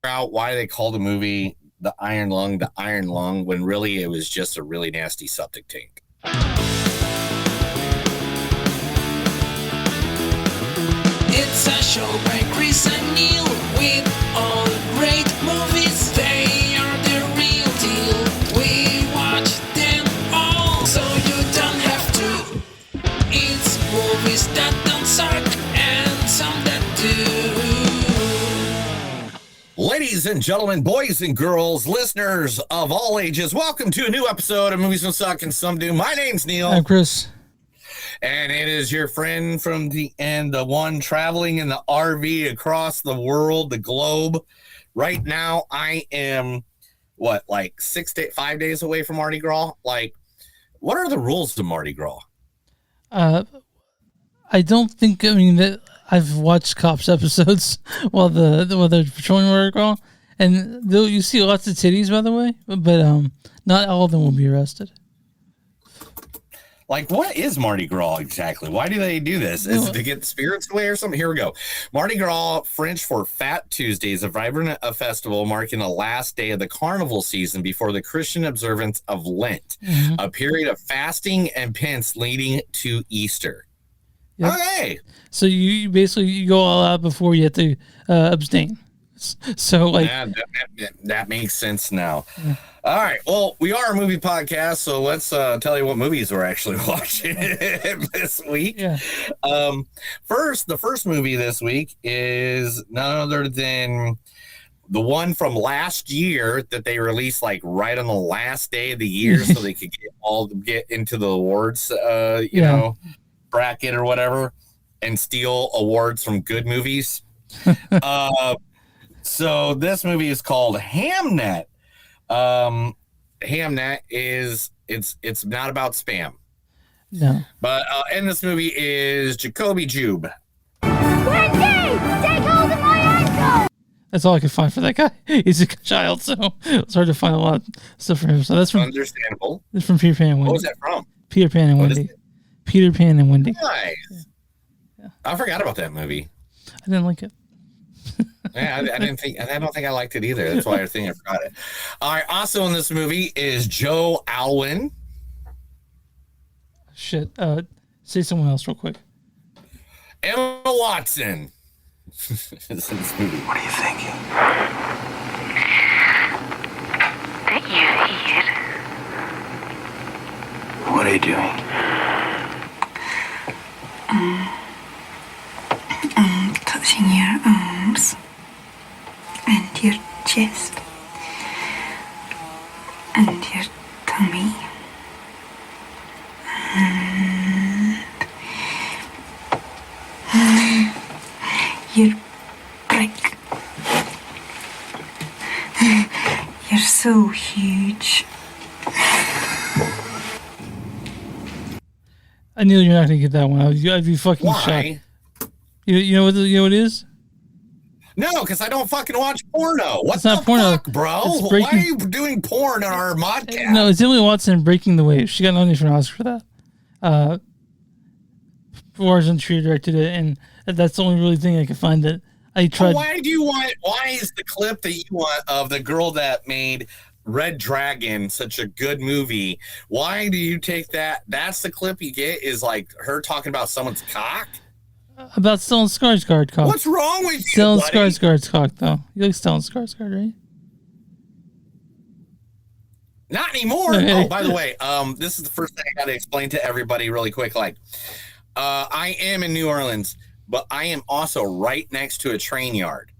out why they called the movie the Iron Lung when really it was just a really nasty septic tank. It's a show by Chris and Neil with all great movies. They are the real deal. We watch them all, so you don't have to. It's movies that don't suck and some that do. Ladies and gentlemen, boys and girls, listeners of all ages, welcome to a new episode of Movies Don't Suck and Some Do. My name's Neil. I'm Chris. And it is your friend from the end, the one traveling in the RV across the world, the globe. Right now, I am, 5 days away from Mardi Gras? Like, what are the rules to Mardi Gras? I mean, I've watched Cops episodes while they're patrolling Mardi Gras, and you see lots of titties, by the way, but not all of them will be arrested. Like, what is Mardi Gras exactly? Why do they do this? Is it to get the spirits away or something? Here we go. Mardi Gras, French for Fat Tuesday, is a vibrant festival marking the last day of the carnival season before the Christian observance of Lent, a period of fasting and penance leading to Easter. Yep. Okay. So you basically go all out before you have to abstain. So that makes sense now. Yeah. All right. Well, we are a movie podcast, so let's tell you what movies we're actually watching this week. Yeah. The first movie this week is none other than the one from last year that they released like right on the last day of the year, so they could get into the awards, bracket or whatever, and steal awards from good movies. So this movie is called Hamnet. Hamnet is it's not about spam. No. But in this movie is Jacoby Jube. Wendy, take hold of my ankle. That's all I could find for that guy. He's a child, so it's hard to find a lot of stuff for him. So that's from understandable. It's from Peter Pan and Wendy. What was that from? Peter Pan and Wendy. Peter Pan and Wendy. Nice. Yeah. I forgot about that movie. I didn't like it. Yeah, I don't think I liked it either. That's why I think I forgot it. All right. Also in this movie is Joe Alwyn. Shit. Say someone else real quick. Emma Watson. Is in this movie. What are you thinking? That you're here. What are you doing? Touching your arms and your chest and your tummy and your brick. You're so huge. I knew you're not gonna get that one. I'd be fucking shocked. You know what it is? No, because I don't fucking watch porno. What's not porno, fuck, bro? Why are you doing porn on our podcast? No, it's Emily Watson Breaking the Waves. She got nominated for an Oscar for that. Origin Tree directed it, and that's the only really thing I could find that I tried. Why is the clip that you want of the girl that made Red Dragon such a good movie? Why do you take that? That's the clip you get is like her talking about someone's cock? About Stellan Skarsgård cock. What's wrong with you, Stellan buddy? Skarsgård's cock, though. You like Stellan Skarsgård, right? Not anymore. Oh, by the way, this is the first thing I got to explain to everybody really quick. Like, I am in New Orleans, but I am also right next to a train yard.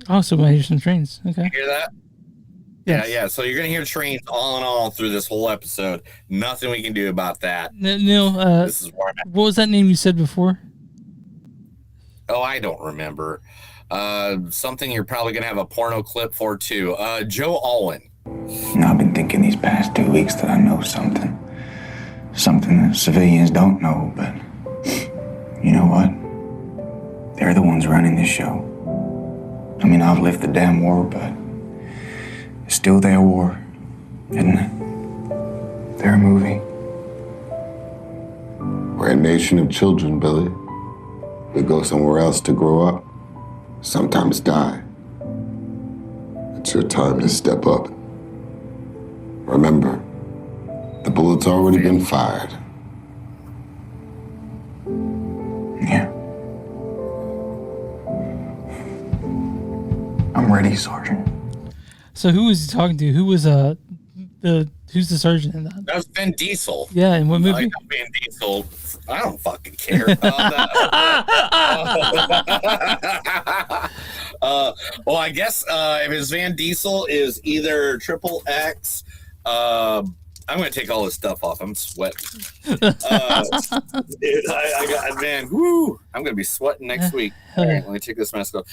Oh, so I hear some trains. Okay. You hear that? Yes. Yeah. So you're going to hear trains all in all through this whole episode. Nothing we can do about that. Neil, this is where I'm at. What was that name you said before? Oh, I don't remember. Something you're probably going to have a porno clip for, too. Joe Alwyn. I've been thinking these past 2 weeks that I know something. Something that civilians don't know, but you know what? They're the ones running this show. I mean, I've left the damn war, but it's still their war, isn't it? Their movie. We're a nation of children, Billy. We go somewhere else to grow up, sometimes die. It's your time to step up. Remember, the bullet's already been fired. Yeah. I'm ready, Sergeant. So who was he talking to? Who was who's the sergeant in that? That was Vin Diesel. Yeah, in what movie? I know Vin Diesel. I don't fucking care. Well, I guess if it's Van Diesel is either Triple X. I'm going to take all this stuff off. I'm sweating. Dude, I got, man, whoo. I'm going to be sweating next week. All right, let me take this mask off.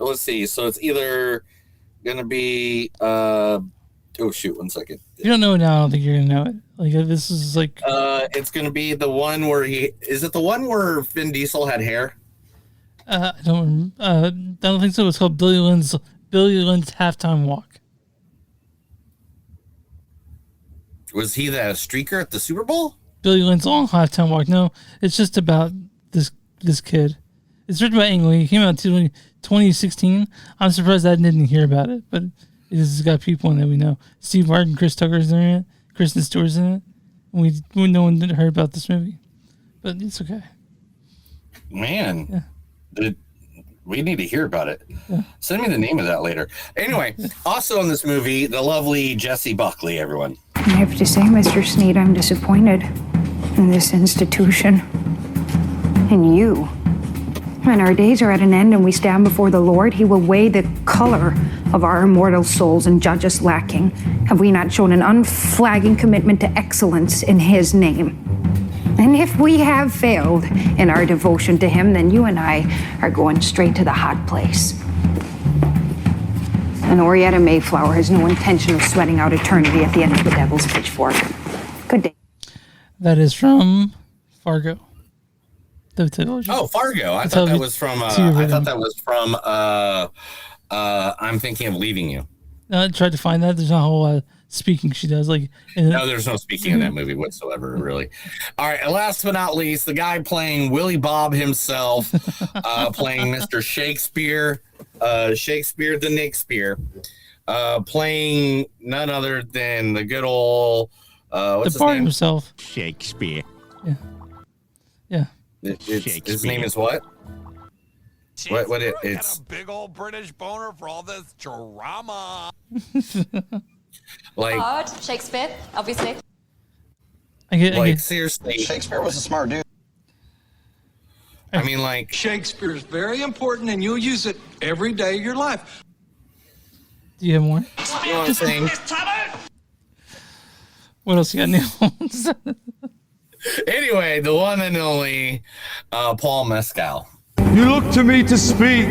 Let's see. So it's either going to be, oh, shoot, 1 second. If you don't know it now, I don't think you're going to know it. Like, this is like. It's going to be the one where is it the one where Vin Diesel had hair? I don't think so. It's called Billy Lynn's Halftime Walk. Was he the streaker at the Super Bowl? Billy Lynn's Long Halftime Walk. No, it's just about this kid. It's written by Ang Lee. It came out in 2016. I'm surprised I didn't hear about it, but it's got people in it we know. Steve Martin, Chris Tucker's in it. Kristen Stewart's in it. And no one heard about this movie, but it's okay. Man, we need to hear about it. Yeah. Send me the name of that later. Anyway, also in this movie, the lovely Jessie Buckley, everyone. I have to say, Mr. Sneed, I'm disappointed in this institution. In you. When our days are at an end and we stand before the Lord, he will weigh the color of our immortal souls and judge us lacking. Have we not shown an unflagging commitment to excellence in his name? And if we have failed in our devotion to him, then you and I are going straight to the hot place. And Orietta Mayflower has no intention of sweating out eternity at the end of the devil's pitchfork. Good day. That is from Fargo. Oh, Fargo. I thought that was from I'm Thinking of Leaving You. I tried to find that. There's not a whole lot of speaking she does. No, there's no speaking in that movie whatsoever, really. All right, and last but not least, the guy playing Willie Bob himself, playing Mr. Shakespeare, Shakespeare the Nickspear, playing none other than the good old what's his name? Himself. Shakespeare. Yeah. His name is what? It's a big old British boner for all this drama. Like Shakespeare, obviously. I get seriously, Shakespeare was a smart dude. I mean, like Shakespeare's very important, and you'll use it every day of your life. Do you have more? You know what I'm saying? What else you got, Neil? Anyway, the one and only Paul Mescal. You look to me to speak.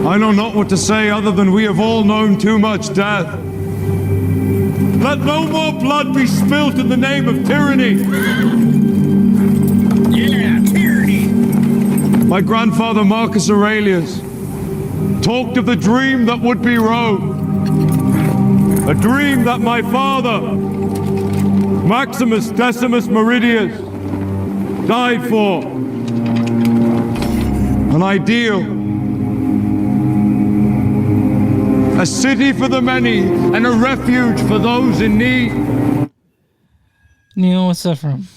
I know not what to say other than we have all known too much death. Let no more blood be spilt in the name of tyranny. Yeah, tyranny. My grandfather Marcus Aurelius talked of the dream that would be Rome. A dream that my father, Maximus Decimus Meridius, died for. An ideal. A city for the many and a refuge for those in need. Neil, what's that from?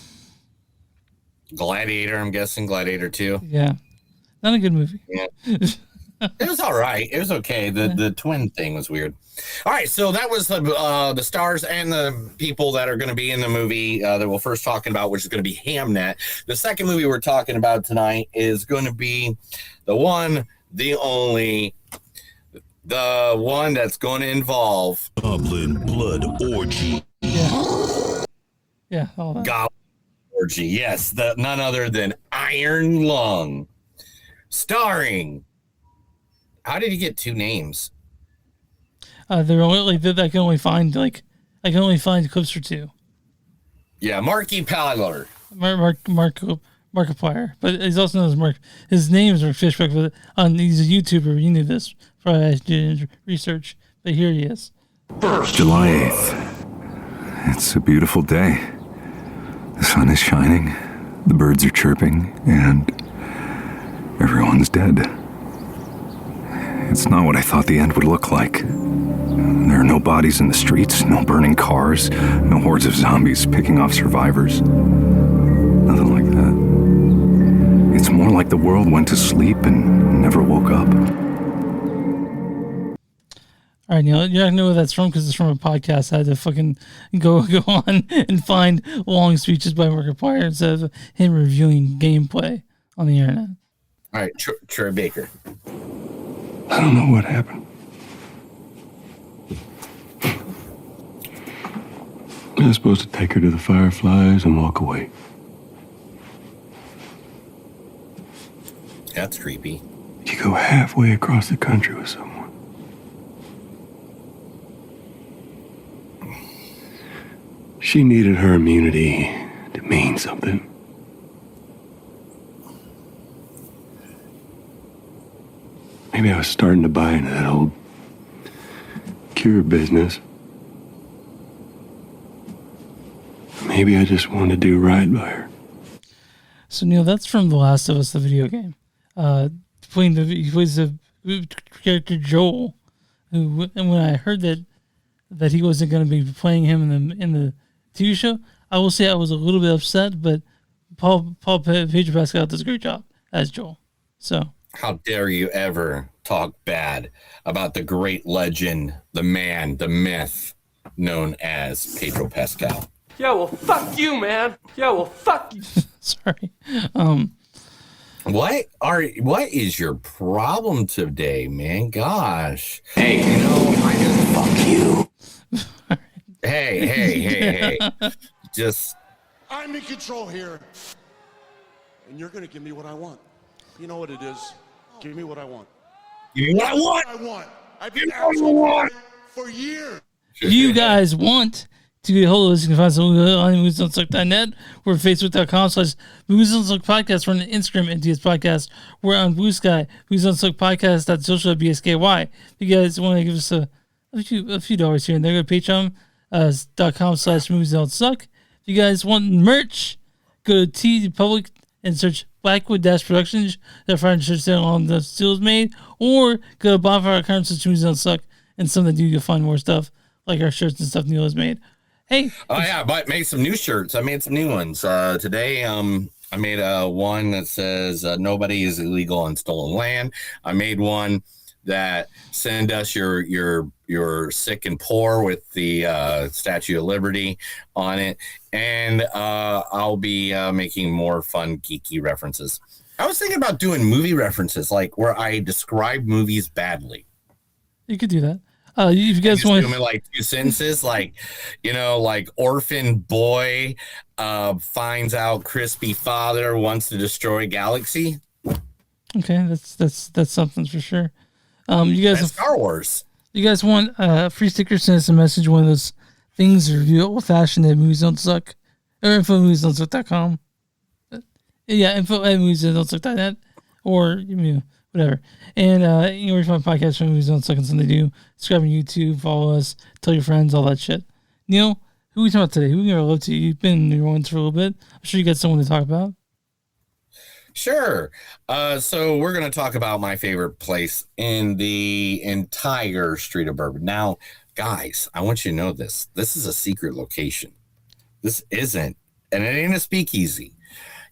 Gladiator, I'm guessing. Gladiator 2. Yeah. Not a good movie. Yeah. It was all right. It was okay. The twin thing was weird. All right, so that was the stars and the people that are going to be in the movie that we're first talking about, which is going to be Hamnet. The second movie we're talking about tonight is going to be the one, the only, the one that's going to involve Goblin Blood Orgy. Yeah, all that. Goblin Orgy. Yes, none other than Iron Lung, starring. How did he get two names? They're only I can only find clips for two. Yeah, Markilplier. Markiplier, but he's also known as Mark. His name is Mark Fishback, but he's a YouTuber. You knew this. Probably I did research, but here he is. July 8th. It's a beautiful day. The sun is shining, the birds are chirping, and everyone's dead. It's not what I thought the end would look like. There are no bodies in the streets, no burning cars, no hordes of zombies picking off survivors. Nothing like that. It's more like the world went to sleep and never woke up. All right, Neil, you're not gonna know where that's from because it's from a podcast. I had to fucking go on and find long speeches by Markiplier instead of him reviewing gameplay on the internet. All right, Troy Baker. I don't know what happened. I was supposed to take her to the Fireflies and walk away. That's creepy. You go halfway across the country with someone. She needed her immunity to mean something. Maybe I was starting to buy into that old cure business. Maybe I just wanted to do right by her. So Neil, that's from The Last of Us, the video game. He plays the character Joel, who, and when I heard that he wasn't going to be playing him in the TV show, I will say I was a little bit upset. But Pedro Pascal does a great job as Joel. So how dare you ever talk bad about the great legend, the man, the myth known as Pedro Pascal? Yeah, well, fuck you, man. Yeah, well, fuck you. Sorry. What is your problem today, man? Gosh. Hey, fuck you. Hey. Just. I'm in control here. And you're going to give me what I want. You know what it is. Give me what I want. Give me what I want. I want. I've been asking for it for years. You guys want to get a hold of us, you can find us on moviesdon'tsuck.net. We're facebook.com/moviesdon'tsuck podcast. We're on Instagram, NTS Podcast. We're on Bluesky, moviesdon'tsuck.podcast.social.bsk. If you guys want to give us a few dollars here and there, go to patreon.com/moviesdon'tsuck. If you guys want merch, go to TeePublic and search Blackwood-Productions. They'll find shirts there on the Steel's made. Or go to Bonfire.com, search Movies Don't Suck. And some that do, you'll find more stuff, like our shirts and stuff Neil has made. Hey. Oh, yeah, but made some new shirts. I made some new ones. Today, I made one that says nobody is illegal on stolen land. I made one that send us your sick and poor with the Statue of Liberty on it. And I'll be making more fun, geeky references. I was thinking about doing movie references, like where I describe movies badly. You could do that. If you guys want to like 2 sentences, like, like orphan boy finds out crispy father wants to destroy galaxy. Okay, that's something for sure. You guys That's Star Wars. You guys want free stickers? Send us a message. One of those things review old fashioned at Movies Don't Suck or info@moviesdon'tsuck.com. Yeah, info@moviesdon'tsuck.net or whatever. And you can find podcasts from Movies Don't Suck and something to do. Subscribe on YouTube, follow us, tell your friends, all that shit. Neil, who are we talking about today? Who are we going to love to? You've been in New Orleans for a little bit. I'm sure you got someone to talk about. Sure. So we're going to talk about my favorite place in the entire street of Bourbon. Now, guys, I want you to know this. This is a secret location. This isn't, and it ain't a speakeasy.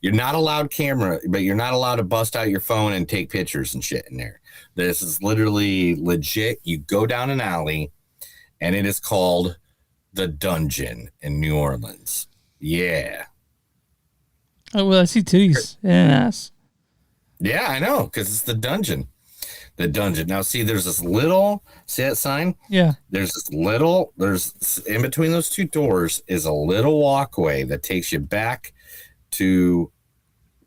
You're not allowed camera, but you're not allowed to bust out your phone and take pictures and shit in there. This is literally legit. You go down an alley, and it is called The Dungeon in New Orleans. Yeah. Oh, well, I see titties and an ass. Yeah, I know, because it's The Dungeon. The Dungeon. Now, see, there's this little, see that sign? Yeah. There's in between those 2 doors is a little walkway that takes you back to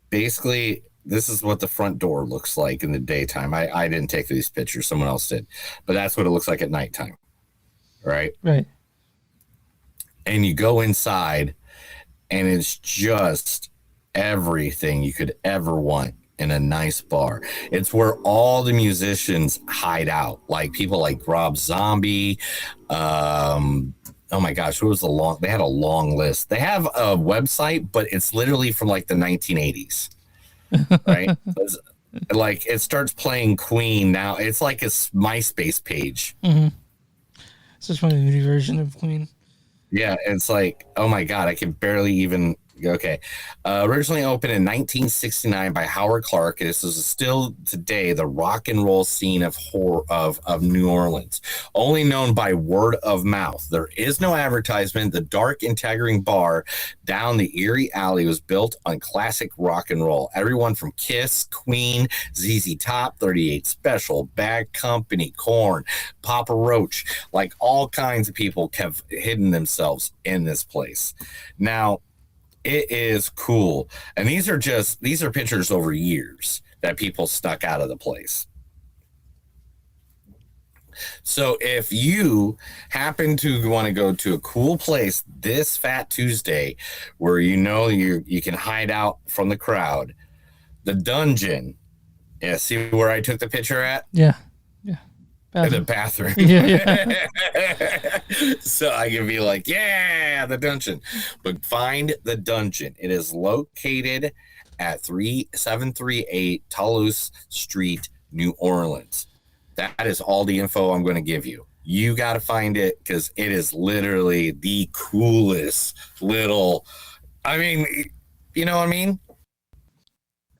basically, this is what the front door looks like in the daytime. I didn't take these pictures, someone else did, but that's what it looks like at nighttime. Right? Right. And you go inside, and it's just everything you could ever want in a nice bar. It's where all the musicians hide out, like people like Rob Zombie. Oh my gosh, they had a long list. They have a website, but it's literally from like the 1980s, right? like it starts playing Queen now. It's like a MySpace page. Mm-hmm. It's just one movie version of Queen. Yeah, it's like, oh my God, I can barely even. Okay. Originally opened in 1969 by Howard Clark. This is still today the rock and roll scene of New Orleans, only known by word of mouth. There is no advertisement. The dark, integering bar down the eerie alley was built on classic rock and roll. Everyone from Kiss, Queen, ZZ Top, 38 Special, Bad Company, Korn, Papa Roach, like all kinds of people have hidden themselves in this place. Now, it is cool. And these are pictures over years that people snuck out of the place. So if you happen to want to go to a cool place this Fat Tuesday where you can hide out from the crowd, the dungeon. Yeah, see where I took the picture at? Yeah. The bathroom. Yeah. So I can be like, yeah, the dungeon. But find the dungeon. It is located at 3738 Toulouse Street, New Orleans. That is all the info I'm going to give you. You got to find it because it is literally the coolest little. I mean, you know what I mean?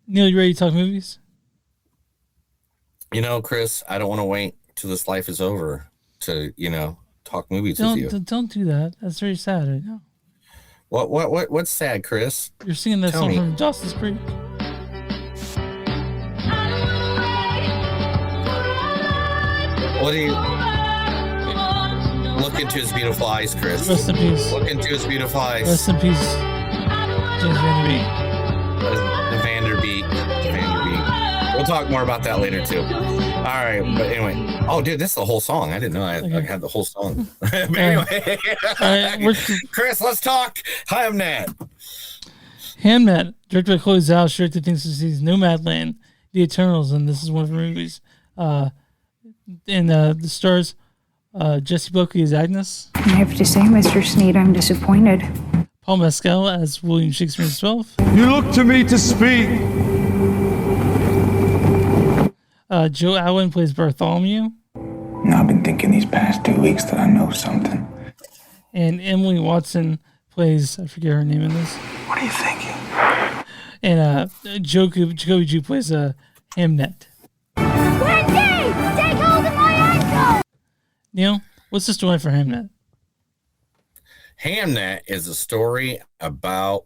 Neil, you ready to talk movies? Chris, I don't want to wait till this life is over to, talk movies with you. Don't do that. That's very sad right now. What's sad, Chris? You're singing that song from Justice Creek. What do you look into his beautiful eyes, Chris? Rest in peace. Look into his beautiful eyes. Rest in peace, James Vanderbeek. We'll talk more about that later too. All right, but anyway. Oh, dude, this is the whole song. I didn't know I had the whole song. But anyway, Chris, let's talk Hamnet. Hamnet, directed by Chloe Zhao, directed things to see Nomadland, The Eternals, and this is one of her movies. And the stars Jessie Buckley as Agnes. I have to say, Mr. Sneed, I'm disappointed. Paul Mescal as William Shakespeare himself. You look to me to speak. Joe Alwyn plays Bartholomew. I've been thinking these past 2 weeks that I know something. And Emily Watson plays, I forget her name in this. What are you thinking? And Jacoby Jew plays Hamnet. Wendy! Take hold of my ankle! Neil, what's the story for Hamnet? Hamnet is a story about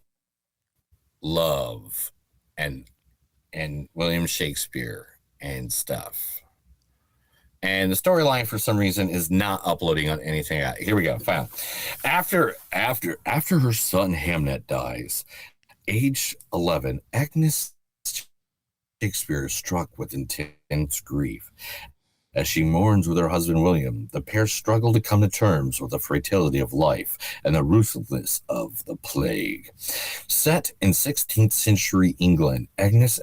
love and William Shakespeare and stuff. And the storyline for some reason is not uploading on anything. Here we go. Fine. After her son Hamnet dies, age 11, Agnes Shakespeare is struck with intense grief. As she mourns with her husband William, the pair struggle to come to terms with the fragility of life and the ruthlessness of the plague. Set in 16th century England, Agnes,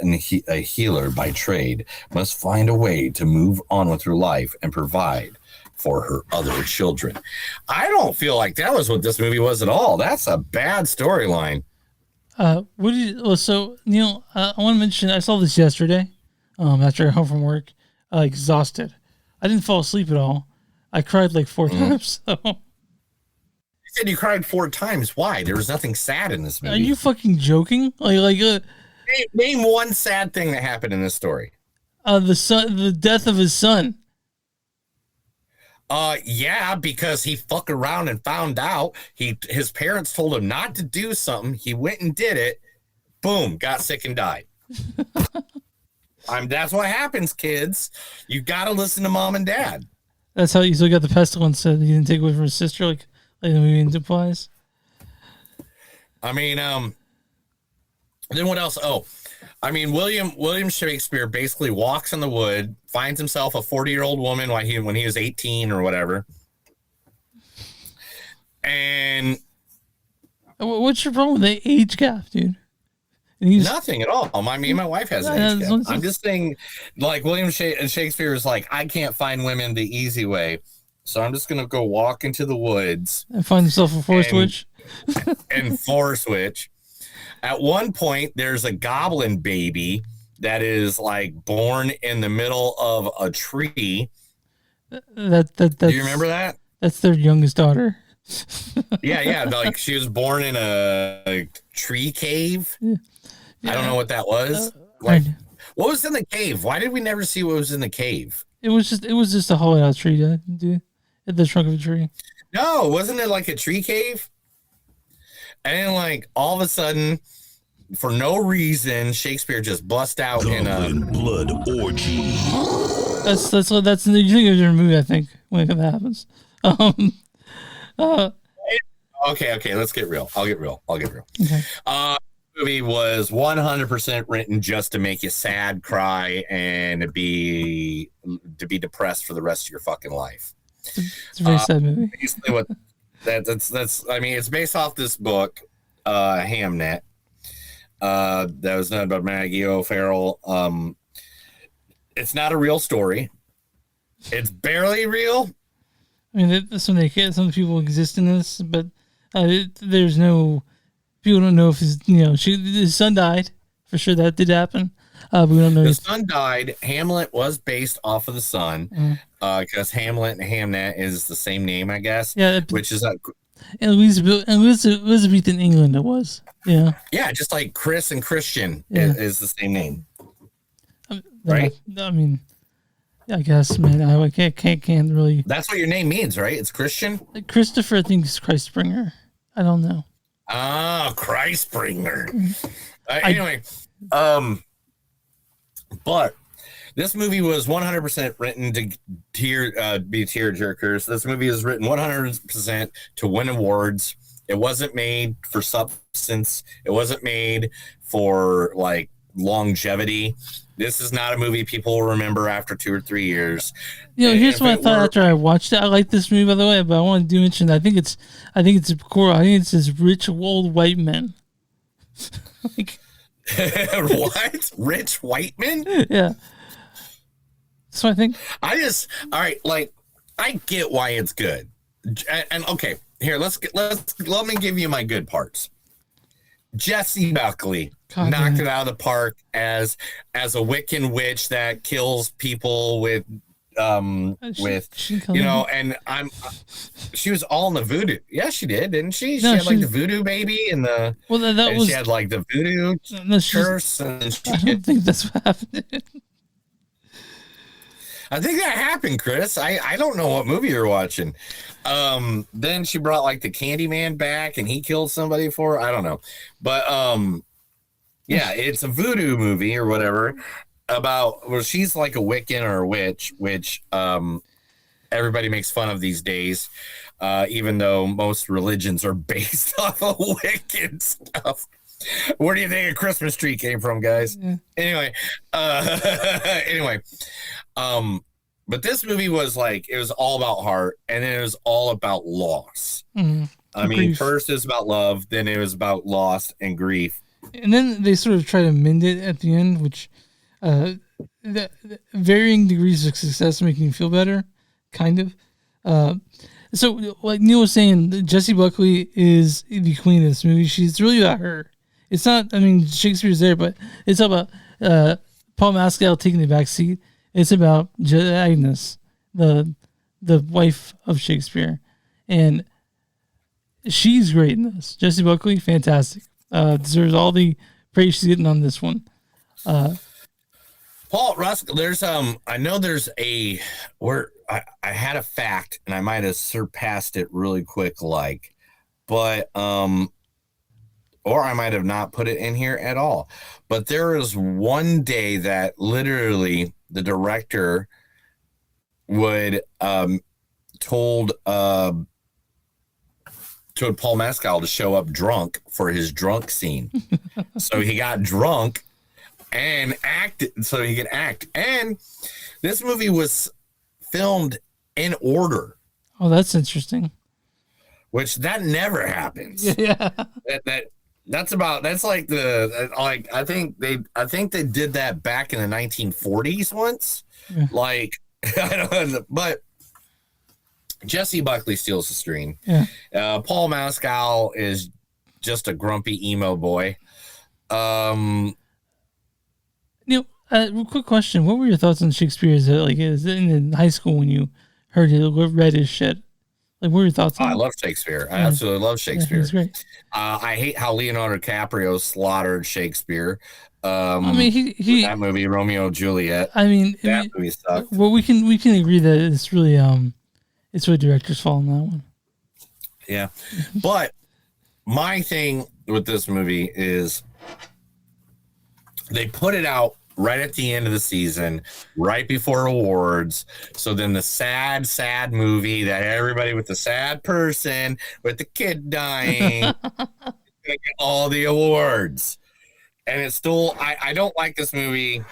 a healer by trade, must find a way to move on with her life and provide for her other children. I don't feel like that was what this movie was at all. That's a bad storyline. So Neil, I want to mention I saw this yesterday. After I got home from work, exhausted. I didn't fall asleep at all. I cried like 4 times. So. You said you cried 4 times. Why? There was nothing sad in this movie. Are you fucking joking? Name one sad thing that happened in this story. The death of his son. Yeah, because he fucked around and found out. His parents told him not to do something. He went and did it. Boom, got sick and died. That's what happens, kids. You got to listen to mom and dad. That's how you still got the pestilence that he didn't take away from his sister, like the movie implies. I mean, then what else? Oh, I mean, William Shakespeare basically walks in the wood, finds himself a 40-year-old woman when he was 18 or whatever. And what's your problem with the age gap, dude? Nothing at all. My wife has an age gap. I'm just saying, like, William Shakespeare is like, I can't find women the easy way, so I'm just gonna go walk into the woods and find himself a forest witch. And forest witch. At one point, there's a goblin baby that is like born in the middle of a tree. That's, do you remember that? That's their youngest daughter. Yeah. Like she was born in a tree cave. Yeah. I don't know what that was. What was in the cave? Why did we never see what was in the cave? It was just a hollowed out tree, dude, at the trunk of a tree. No, wasn't it like a tree cave? And then, like, all of a sudden, for no reason, Shakespeare just bust out in a blood orgy. That's you think of a movie, I think, when that happens. Okay, let's get real. I'll get real. Okay. Movie was 100% written just to make you sad, cry, and to be depressed for the rest of your fucking life. It's a very sad movie. Basically, what that's. I mean, it's based off this book, Hamnet. That was done by Maggie O'Farrell. It's not a real story. It's barely real. I mean, some people exist in this, but there's no. People don't know if his son died. For sure, that did happen. But we don't know. The son died. Hamlet was based off of the son, because Hamlet and Hamnet is the same name, I guess. Yeah, which is Elizabeth in England. It was. Yeah. Yeah, just like Chris and Christian is the same name. Right. I mean, I guess, man. I can't really. That's what your name means, right? It's Christian. Christopher, I think, is Christbringer. I don't know. Ah, Christbringer. Anyway, but this movie was 100% written to be tearjerkers. This movie is written 100% to win awards. It wasn't made for substance. It wasn't made for like longevity. This is not a movie people will remember after 2 or 3 years. Here's what I thought after I watched it. I like this movie, by the way, but I want to mention that I think it's core. I think it's this rich old white men. Like, what? Rich white men? Yeah. So I think all right, like I get why it's good. And okay, here let me give you my good parts. Jessie Buckley knocked it out of the park as a Wiccan witch that kills people with and she was all in the voodoo. Yeah, she did, didn't she? She had like the voodoo baby and the she had like the voodoo curse. And I don't think that's what happened. I think that happened, Chris. I don't know what movie you're watching. Then she brought like the Candyman back and he killed somebody for her. I don't know. But yeah, it's a voodoo movie or whatever about she's like a Wiccan or a witch, which everybody makes fun of these days, even though most religions are based off of Wiccan stuff. Where do you think a Christmas tree came from, guys? Yeah. Anyway, but this movie was like, it was all about heart, and then it was all about loss. Mm-hmm. I mean, first it was about love, then it was about loss and grief. And then they sort of try to mend it at the end, which the varying degrees of success making you feel better, kind of. So like Neil was saying, Jessie Buckley is the queen of this movie. It's really about her. It's not, I mean, Shakespeare's there, but it's about Paul Mescal taking the back seat. It's about Agnes, the wife of Shakespeare. And she's great in this. Jessie Buckley, fantastic. Deserves all the praise she's getting on this one. Paul Rusk, there's I know there's I had a fact and I might have surpassed it really quick, but or I might have not put it in here at all. But there is one day that literally the director would told Paul Mescal to show up drunk for his drunk scene. So he got drunk and acted so he could act. And this movie was filmed in order. Oh, that's interesting. Which that never happens. Yeah. That's like I think they did that back in the 1940s once. Yeah. Like I don't know, but Jessie Buckley steals the screen. Yeah. Paul Mescal is just a grumpy emo boy. Real quick question: what were your thoughts on Shakespeare? Is it in high school when you heard it, read his shit? Like, what were your thoughts on I it? love Shakespeare. I absolutely love Shakespeare. He's great. I hate how Leonardo DiCaprio slaughtered Shakespeare. I mean, he that movie Romeo and Juliet. I mean, that movie sucked. Well, we can agree that it's really director's fault on that one. Yeah, but my thing with this movie is they put it out right at the end of the season, right before awards. So then the sad movie that everybody with the sad person with the kid dying is gonna get all the awards. And it's still, I don't like this movie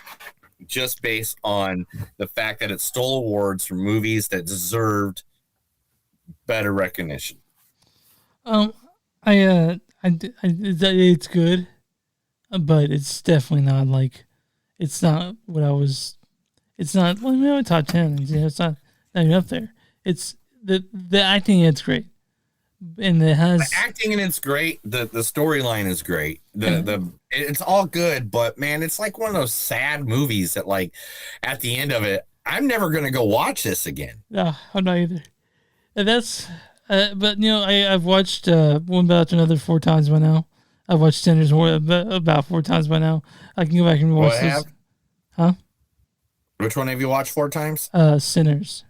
just based on the fact that it stole awards from movies that deserved better recognition. It's good, but it's definitely not like, it's not what I was. It's not. Well, we have a top 10. It's not even up there. It's the acting. It's great, and it has the acting and it's great. The storyline is great. It's all good, but man, it's like one of those sad movies that, like, at the end of it, I'm never gonna go watch this again. No, I'm not either. And that's. But I've watched One Batch another 4 times by now. I've watched Sinners about 4 times by now. I can go back and watch this. Huh? Which one have you watched 4 times? Sinners.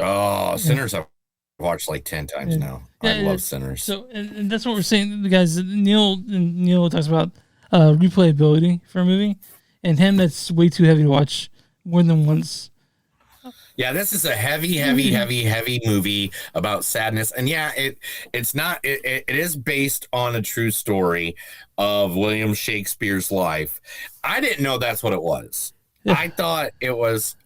Oh, Sinners I've watched like 10 times now. I love Sinners. So, and that's what we're saying, the guys. Neil talks about replayability for a movie, and Hamnet's way too heavy to watch more than once. Yeah, this is a heavy movie about sadness. And yeah, it is based on a true story of William Shakespeare's life. I didn't know that's what it was. Yeah. I thought it was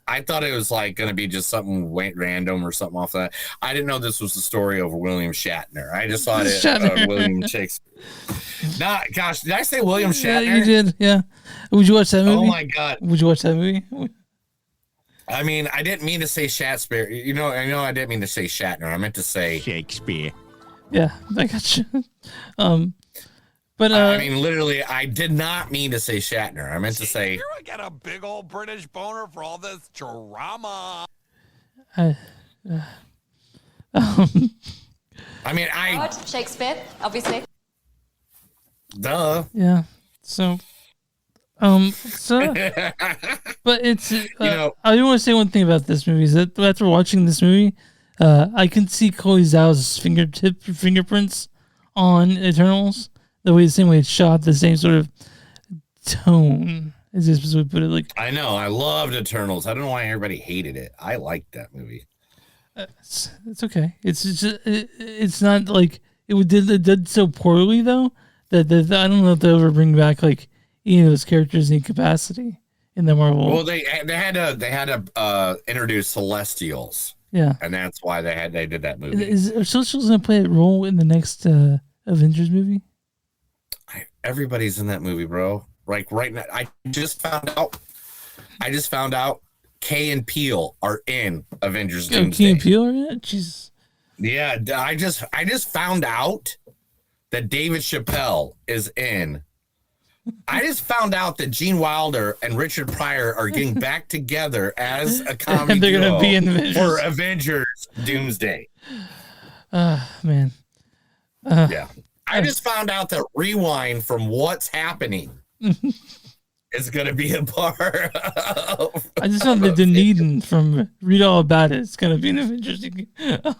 like going to be just something random or something off that. I didn't know this was the story of William Shatner. I just thought it William Shakespeare. Gosh, did I say William Shatner? Yeah, you did. Yeah. Would you watch that movie? Oh my God. Would you watch that movie? I mean, I didn't mean to say Shakespeare. I know I didn't mean to say Shatner. I meant to say Shakespeare. Yeah, I got you. But I mean, literally, I did not mean to say Shatner. I meant to say. Here I got a big old British boner for all this drama. I mean, Shakespeare, obviously. Duh. Yeah. So. But it's I do want to say one thing about this movie is that after watching this movie, I can see Chloe Zhao's fingerprints on Eternals. The same way it's shot, the same sort of tone. Is this supposed to put it like? I know. I loved Eternals. I don't know why everybody hated it. I liked that movie. It's okay. It's just it's not like it did so poorly though that I don't know if they'll ever bring back like any of those characters in capacity in the Marvel. Well, they had to introduce Celestials. Yeah, and that's why they did that movie. Are Celestials going to play a role in the next Avengers movie? Everybody's in that movie, bro. Like right now, I just found out Kay and Peele are in Avengers Doomsday. Kay and Peele are in it? Jesus. Yeah, I just found out that David Chappelle is in. I just found out that Gene Wilder and Richard Pryor are getting back together as a comedy they're duo gonna be in Avengers. for Avengers Doomsday. Man. Yeah. I just found out that Rewind from What's Happening is going to be a part of. I just found that Dunedin from Read All About It is going to be an Avengers.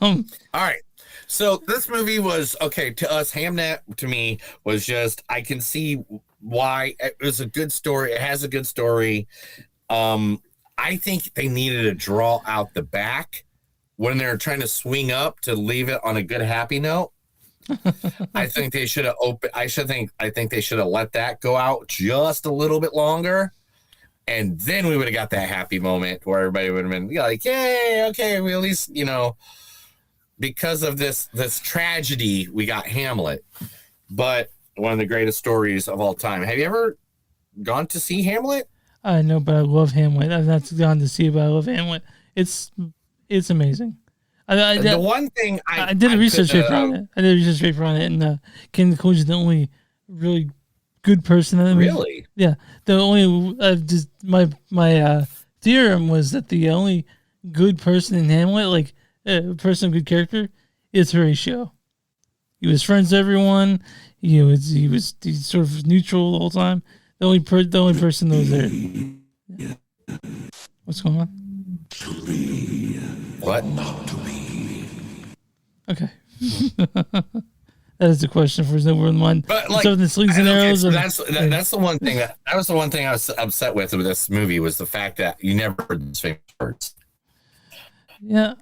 All right. So this movie was, okay, to us, Hamnet, to me, was just, I can see why it was a good story. It has a good story. I think they needed to draw out the back when they're trying to swing up to leave it on a good, happy note. I think they should have I think they should have let that go out just a little bit longer. And then we would have got that happy moment where everybody would have been like, yay, okay, we at least, because of this tragedy, we got Hamlet. But one of the greatest stories of all time. Have you ever gone to see Hamlet? I know, but I love Hamlet. I've not gone to see it, but I love Hamlet. It's amazing. The one thing I did a research paper on it. I did a research paper on it, and came to the conclusion the only really good person in the movie. Really? Yeah. The only just my theorem was that the only good person in Hamlet, like person of good character, is Horatio. He was friends with everyone. He's sort of neutral the whole time. The only person that was there. Yeah. What's going on? What? Okay. That is the question for no more than one. But like, so the slings and arrows. So that's the one thing that was the one thing I was upset with this movie was the fact that you never heard these famous words. Yeah,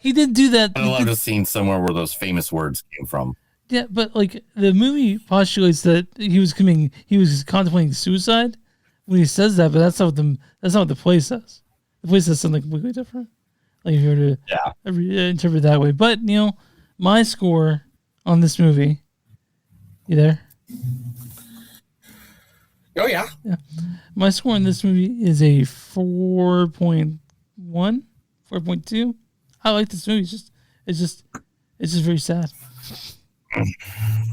he did do that. I'd love to have seen somewhere where those famous words came from. Yeah, but like the movie postulates that he was contemplating suicide when he says that, but that's not what the play says. The play says something completely different. Like if you were to interpret it that way. But Neil, my score on this movie, you there? Oh yeah. Yeah. My score on this movie is a 4.1, 4.2. I like this movie. It's just very sad.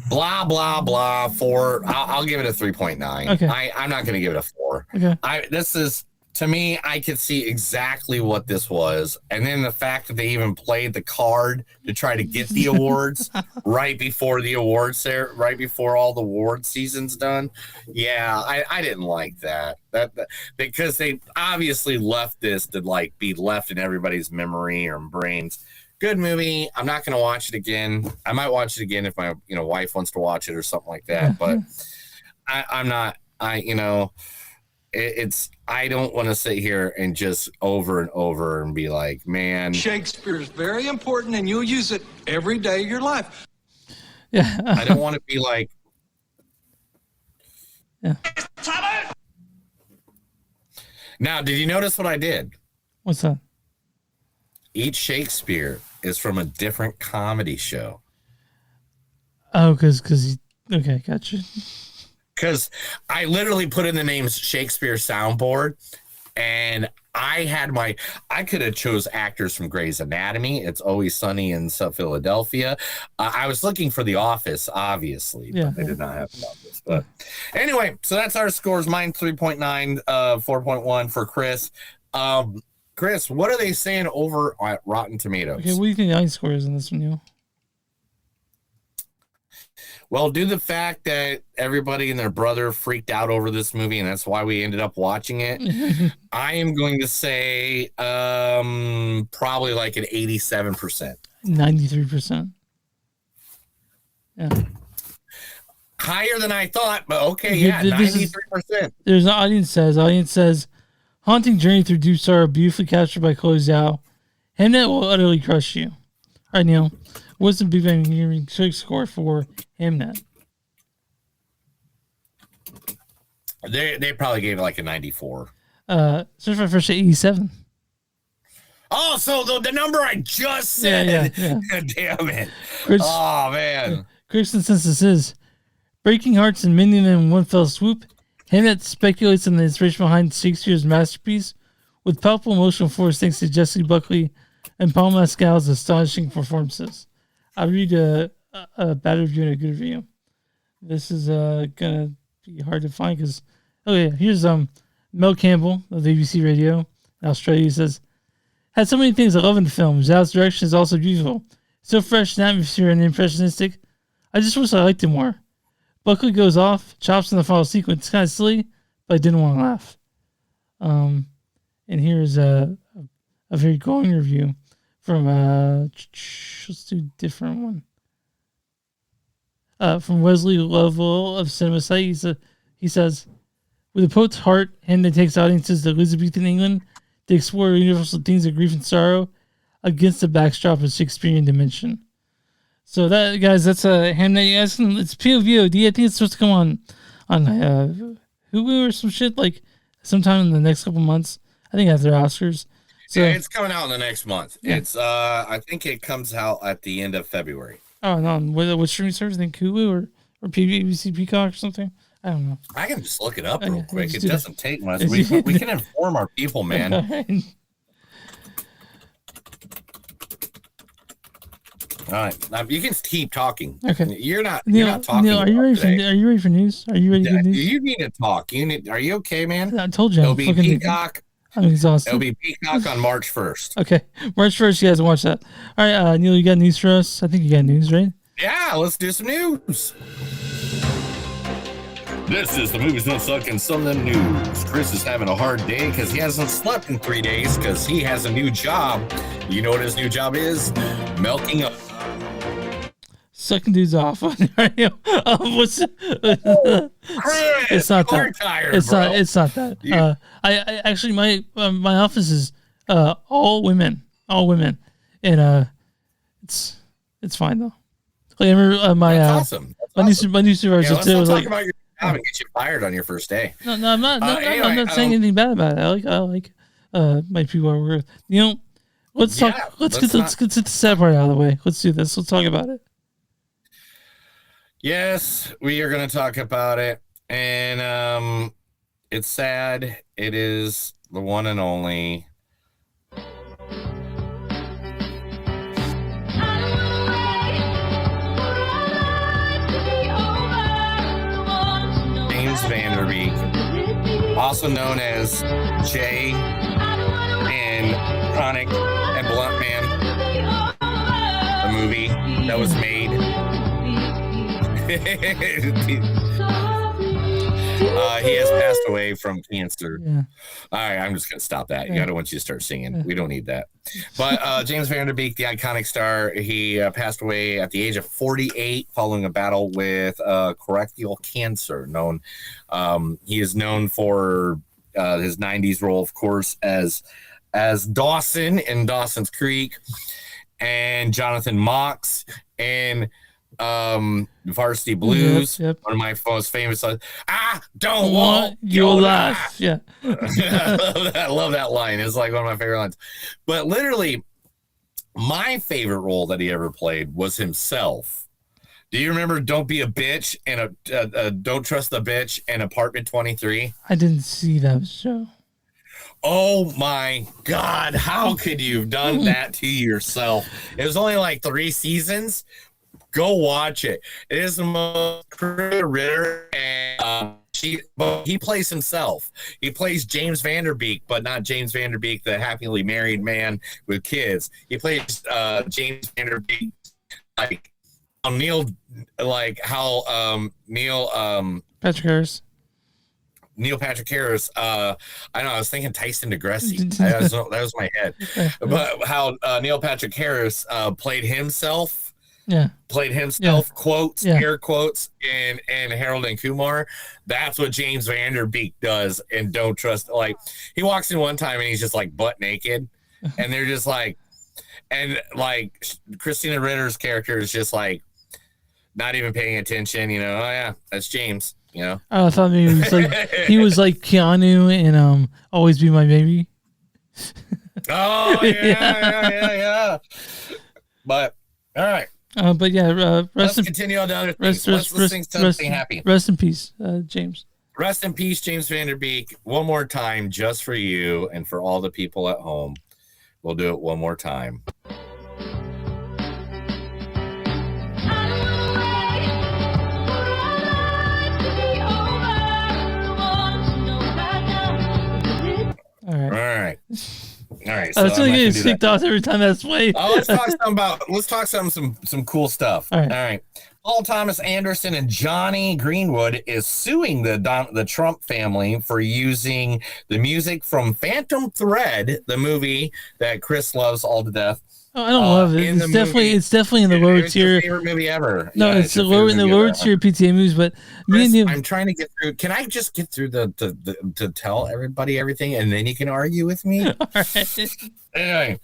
Blah blah blah. 4. I'll give it a 3.9. Okay. I'm not going to give it a 4. Okay. This is, to me, I could see exactly what this was, and then the fact that they even played the card to try to get the awards right before the awards there, right before all the award season's done. Yeah, I didn't like that because they obviously left this to like be left in everybody's memory or brains. Good movie. I'm not going to watch it again. I might watch it again if my wife wants to watch it or something like that. But I'm not. I don't want to sit here and just over and over and be like, man, Shakespeare is very important and you'll use it every day of your life. Yeah. I don't want to be like, yeah. Now, did you notice what I did? What's that? Each Shakespeare is from a different comedy show. Oh, because okay, gotcha. Because I literally put in the names Shakespeare soundboard, and I could have chose actors from Grey's Anatomy. It's Always Sunny in Philadelphia. I was looking for The Office, obviously, but they did not have The Office. But anyway, so that's our scores. Mine 3.9, 4.1 for Chris. Chris, what are they saying over at Rotten Tomatoes? Okay, what do you think the audience score is in this one, Neil? Well, due to the fact that everybody and their brother freaked out over this movie, and that's why we ended up watching it, I am going to say probably like an 87%. 93%. Yeah. Higher than I thought, but okay, yeah, 93%. There's an audience says, haunting journey through deep sorrow, beautifully captured by Chloe Zhao. Hamnet will utterly crush you. All right, Neil. What's the Big Bang Theory score for Hamnet? They probably gave it like a 94. Certified Fresh 87. Oh, so the number I just said. Yeah. Damn it. Critics, man. Critics' consensus is breaking hearts and mending them in one fell swoop. Hamnet speculates on the inspiration behind Shakespeare's masterpiece with palpable emotional force thanks to Jessie Buckley and Paul Mescal's astonishing performances. I'll read a bad review and a good review. This is gonna be hard to find because here's Mel Campbell of the ABC Radio in Australia. He says, had so many things I love in the film. Zhao's direction is also beautiful, so fresh and atmosphere and impressionistic. I just wish I liked it more. Buckley goes off, chops in the final sequence. It's kind of silly, but I didn't want to laugh. And here's a very glowing review from let's do a different one. From Wesley Lovell of Cinema Site, he says, with a poet's heart, Hamnet takes audiences to Elizabethan England to explore universal themes of grief and sorrow against the backdrop of Shakespearean dimension. So that, guys, that's Hamnet. It's POVOD. I think it's supposed to come on Hulu or some shit like sometime in the next couple months. I think after Oscars. So, yeah, it's coming out in the next month. Yeah. It's I think it comes out at the end of February. Oh no! What streaming service? I think Hulu or BBC Peacock or something. I don't know. I can just look it up real quick. It doesn't take much. We can inform our people, man. All right, you can keep talking. Okay. You're not talking. Neil, are you ready for news? Are you ready to get news? You need to talk. Are you okay, man? I told you. It'll be Peacock. I'm exhausted. It'll be Peacock on March 1st. Okay, March 1st. You guys watch that. All right, Neil, you got news for us? I think you got news, right? Yeah, let's do some news. This is the Movies Don't Suck and Some of Them News. Chris is having a hard day because he hasn't slept in 3 days because he has a new job. You know what his new job is? Milking up. Sucking dudes off on the radio. What's Chris, it's not that. Tired, it's bro. not. It's not that. I actually my office is all women, and it's fine though. Like I remember That's awesome. That's my new supervisor let's today not was talk like, about your job and get you fired on your first day. No, I'm not. Anyway, I'm not saying anything bad about it. I like my people I work with. You know, let's talk. Let's get the sad part out of the way. Let's do this. Let's talk about it. Yes, we are going to talk about it, and it's sad. It is the one and only. James Van Der Beek, also known as Jay in Chronic and Blunt Man, the movie that was made. He has passed away from cancer. Yeah. All right, I'm just gonna stop that. I don't want you to start singing. We don't need that. But James Van Der Beek, the iconic star, he passed away at the age of 48 following a battle with colorectal cancer. He is known for his 90s role, of course, as Dawson in Dawson's Creek, and Jonathan Mox and Varsity Blues. Yep. One of my most famous songs. I don't want your life. Yeah. I love that line. It's like one of my favorite lines. But literally, my favorite role that he ever played was himself. Do you remember Don't Be a Bitch and Don't Trust the Bitch and Apartment 23? I didn't see that show. Oh my God. How could you have done that to yourself? It was only like 3 seasons. Go watch it. It is the most Christina Ritter, and he plays himself. He plays James Van Der Beek, but not James Van Der Beek, the happily married man with kids. He plays James Van Der Beek, like Neil Patrick Harris. Neil Patrick Harris. I know. I was thinking Tyson DeGrasse. That was my head. But how Neil Patrick Harris played himself. Yeah. Played himself, quotes, Yeah. air quotes, and Harold and Kumar. That's what James Van Der Beek does and Don't Trust. Like, he walks in one time and he's just like butt naked, and they're just like, and like Christina Ritter's character is just like not even paying attention. Oh yeah, that's James. I thought maybe he was like Keanu in Always Be My Baby. Oh yeah. But all right. But yeah, let's continue on to other things. Let's sing something happy. Rest in peace, James. Rest in peace, James Van Der Beek. One more time, just for you and for all the people at home. We'll do it one more time. All right. So I was going to get kicked off every time that's way. Let's talk some cool stuff. All right. Paul Thomas Anderson and Johnny Greenwood is suing the Trump family for using the music from Phantom Thread, the movie that Chris loves all to death. Oh, I don't love it. It's definitely in the lower tier. Your favorite movie ever. No, it's in the lower tier PTA movies. But Chris, I'm trying to get through. Can I just get through to tell everybody everything, and then you can argue with me? All right. Anyway,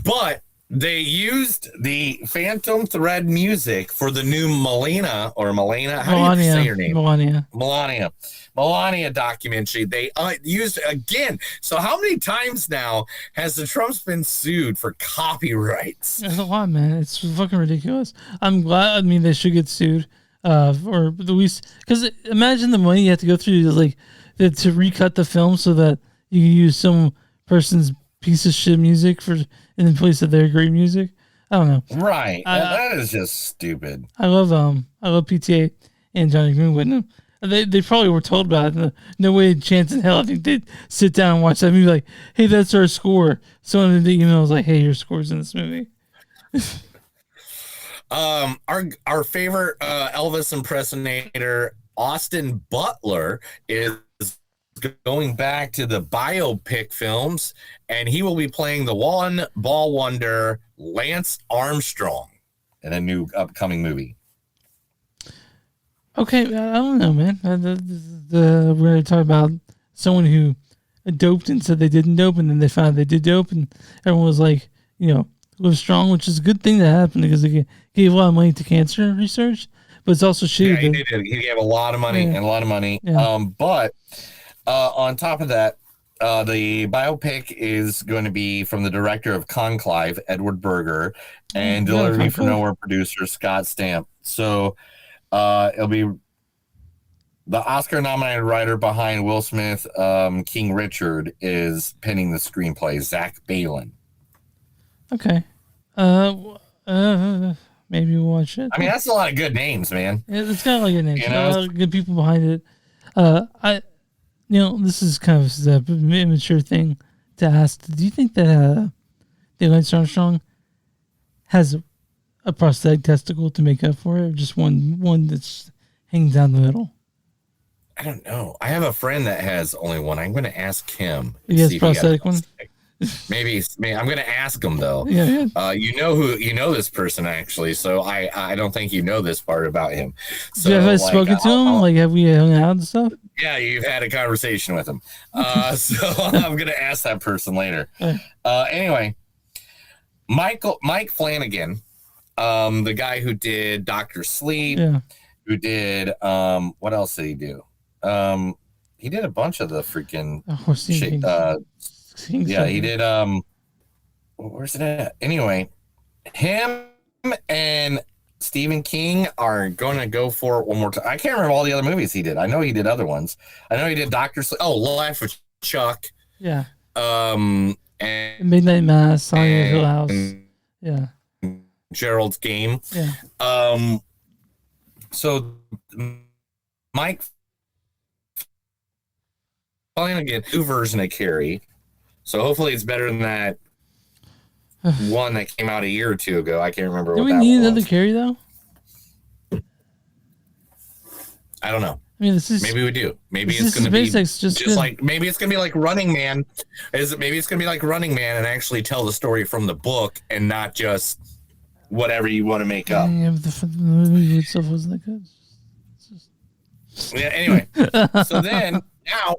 but they used the Phantom Thread music for the new Melania. How do you say your name? Melania documentary. They used again. So how many times now has the Trumps been sued for copyrights? That's a lot, man. It's fucking ridiculous. I'm glad. I mean, they should get sued, or at least because imagine the money you have to go through to recut the film so that you can use some person's piece of shit music in place of their great music. I don't know. Right. That is just stupid. I love PTA and Johnny Greenwood. And they probably were told about it. No way, chance in hell. I think they'd sit down and watch that movie like, hey, that's our score. Someone in the email was like, hey, your score's in this movie. Our favorite Elvis impersonator, Austin Butler, is going back to the biopic films, and he will be playing the one ball wonder Lance Armstrong in a new upcoming movie. Okay, I don't know, man. We're going to talk about someone who doped and said they didn't dope, and then they found out they did dope, and everyone was like, live strong, which is a good thing that happened because they gave a lot of money to cancer research, but it's also shitty. Yeah, he did. He gave a lot of money and a lot of money. Yeah. But on top of that, the biopic is going to be from the director of Conclave, Edward Berger, and Delivery for Nowhere producer Scott Stamp. So it'll be the Oscar-nominated writer behind Will Smith, King Richard, is penning the screenplay, Zach Balin. Okay. Maybe we'll watch it. I mean, that's a lot of good names, man. Yeah, it's got a lot of good names. A lot of good people behind it. This is kind of an immature thing to ask. Do you think that Lance Armstrong has a prosthetic testicle to make up for it, or just one that's hangs down the middle? I don't know. I have a friend that has only one. I'm going to ask him. He has a prosthetic one? Maybe I'm going to ask him though. Yeah. You know this person actually, so I don't think you know this part about him. So have I spoken to him? Like, have we hung out and stuff? Yeah, you've had a conversation with him. So I'm going to ask that person later. Anyway, Mike Flanagan, the guy who did Dr. Sleep, who did what else did he do? He did a bunch of the freaking he did where's it at? Anyway, him and Stephen King are going to go for it one more time. I can't remember all the other movies he did. I know he did other ones. I know he did Dr. Sleep. Life of Chuck. Yeah. And Midnight Mass, Song of Hill House. Yeah. Gerald's Game. Yeah. So Mike Flanagan, new version of Carrie. So hopefully it's better than that one that came out a year or two ago. I can't remember. Do what we that need was. another Carrie though? I don't know. I mean, maybe we do. Maybe it's going to be just like maybe it's going to be like Running Man. Maybe it's going to be like Running Man and actually tell the story from the book and not just whatever you want to make up. Yeah, but the movie itself wasn't that good. Yeah. Anyway, so then now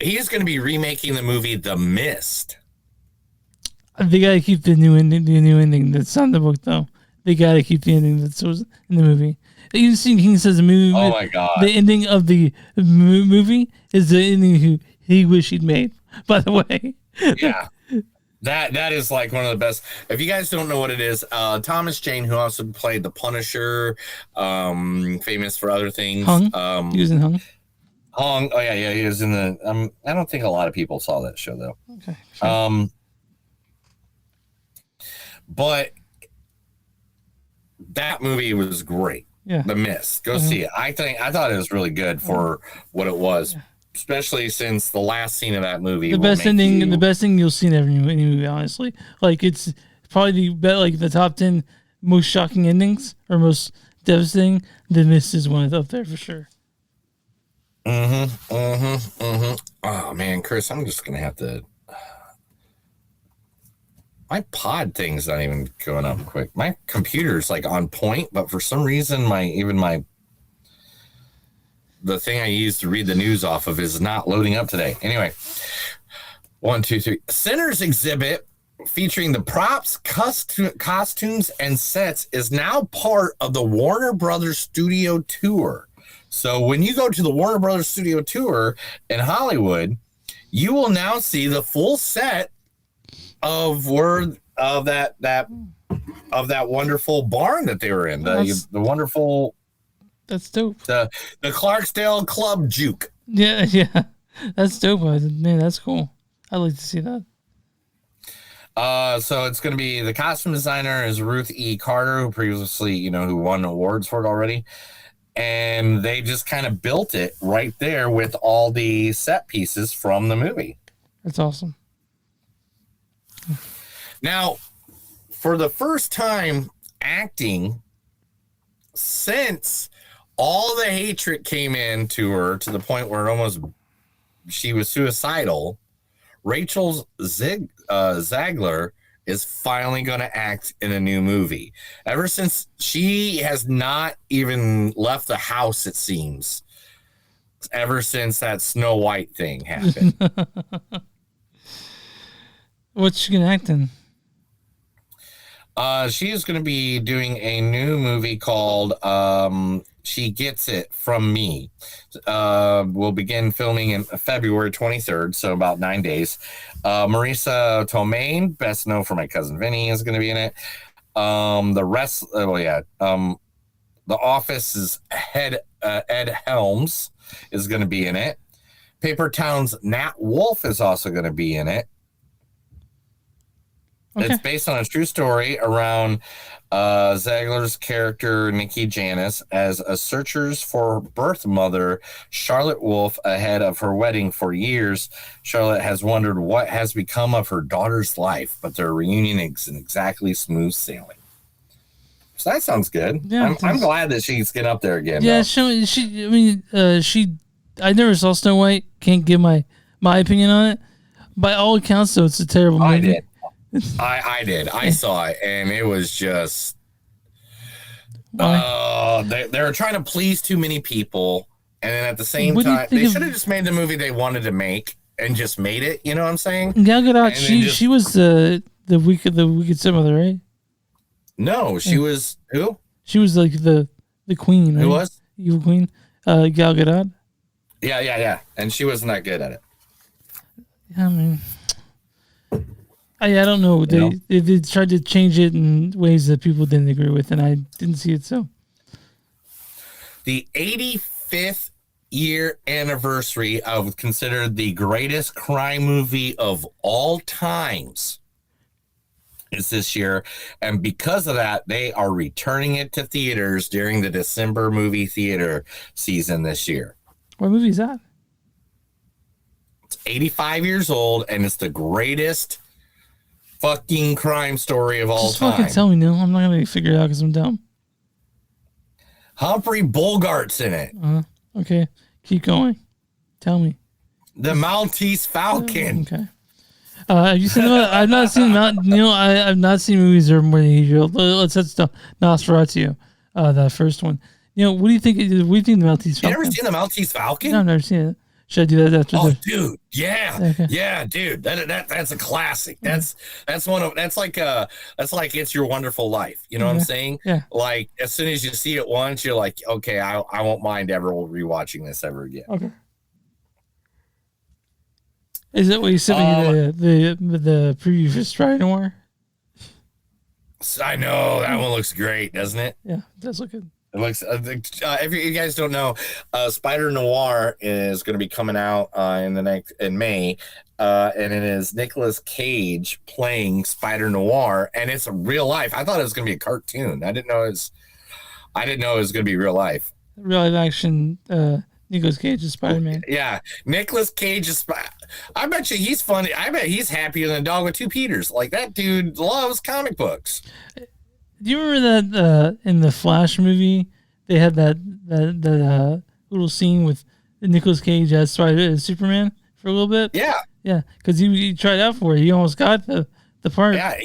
he's going to be remaking the movie The Mist. They got to keep the new ending that's on the book, though. They got to keep the ending that's in the movie. You see, King says the movie. Oh my god! The ending of the movie is the ending he wished he'd made. By the way, yeah, that is like one of the best. If you guys don't know what it is, Thomas Jane, who also played the Punisher, famous for other things. Hung. He was in Hung. Hung. Oh yeah, he was in the. I don't think a lot of people saw that show though. Okay. Sure. But that movie was great. Yeah. The Mist. Go see it. I thought it was really good for what it was, especially since the last scene of that movie. The best thing you'll see in every movie, honestly. Like, it's probably the top 10 most shocking endings or most devastating. The Mist is one up there for sure. Oh man, Chris, I'm just gonna have to. My pod thing's not even going up quick. My computer's like on point, but for some reason, the thing I use to read the news off of is not loading up today. Anyway, 1, 2, 3. Sinners exhibit featuring the props, costumes, and sets is now part of the Warner Brothers Studio Tour. So when you go to the Warner Brothers Studio Tour in Hollywood, you will now see the full set of that wonderful barn that they were in, the wonderful. That's dope. The Clarksdale Club Juke. Yeah, that's dope. Man, that's cool. I'd like to see that. So it's going to be the costume designer is Ruth E. Carter, who previously, who won awards for it already. And they just kind of built it right there with all the set pieces from the movie. That's awesome. Now, for the first time acting since all the hatred came into her to the point where she was suicidal, Rachel Zegler is finally going to act in a new movie. Ever since she has not even left the house, it seems. Ever since that Snow White thing happened. What's she going to act in? She is going to be doing a new movie called She Gets It From Me. We'll begin filming in February 23rd, so about 9 days. Marisa Tomei, best known for My Cousin Vinny, is going to be in it. The Office's Ed Helms is going to be in it. Paper Town's Nat Wolff is also going to be in it. Okay. It's based on a true story around Zegler's character, Nikki Janis, as a searchers for her birth mother, Charlotte Wolff, ahead of her wedding for years. Charlotte has wondered what has become of her daughter's life, but their reunion is exactly smooth sailing. So that sounds good. Yeah, I'm glad that she's getting up there again. Yeah, I never saw Snow White. Can't give my opinion on it. By all accounts, though, it's a terrible movie. I did. I did. I saw it, and it was just. They were trying to please too many people, and then at the same time, they should have just made the movie they wanted to make and just made it. You know what I'm saying? Gal Gadot. She was the wicked stepmother, right? No, she was who? She was like the queen. Right? Who was? Evil queen. Gal Gadot. Yeah, and she wasn't that good at it. Yeah, I mean. I don't know. They tried to change it in ways that people didn't agree with, and I didn't see it so. The 85th year anniversary of considered the greatest crime movie of all times is this year, and because of that, they are returning it to theaters during the December movie theater season this year. What movie is that? It's 85 years old, and it's the greatest fucking crime story of all time. Just fucking tell me, Neil. I'm not going to figure it out because I'm dumb. Humphrey Bogart's in it. Okay. Keep going. Tell me. The Maltese Falcon. Okay. Have you seen I've not seen Neil. I've not seen movies that are more than 8 years old. Let's set Nosferatu, that first one. What do you think? What do you think of the Maltese Falcon? You never seen the Maltese Falcon? No, I've never seen it. Should I do that after? Dude, yeah, okay. Yeah, dude, that's a classic. That's like It's Your Wonderful Life. You know what I'm saying? Yeah. Like as soon as you see it once, you're like, okay, I won't mind ever rewatching this ever again. Okay. Is that what you sent me the preview for Spider Noir? I know that one looks great, doesn't it? Yeah, it does look good. It looks. If you guys don't know, Spider Noir is going to be coming out in May, and it is Nicolas Cage playing Spider Noir, and it's real life. I thought it was going to be a cartoon. I didn't know it was going to be real life. Real life action. Nicolas Cage is Spider-Man. Yeah, Nicolas Cage is. I bet you he's funny. I bet he's happier than a dog with two Peters. Like that dude loves comic books. Do you remember that in the Flash movie they had that little scene with Nicolas Cage as Superman for a little bit? Yeah, because he tried out for it. He almost got the part. Yeah,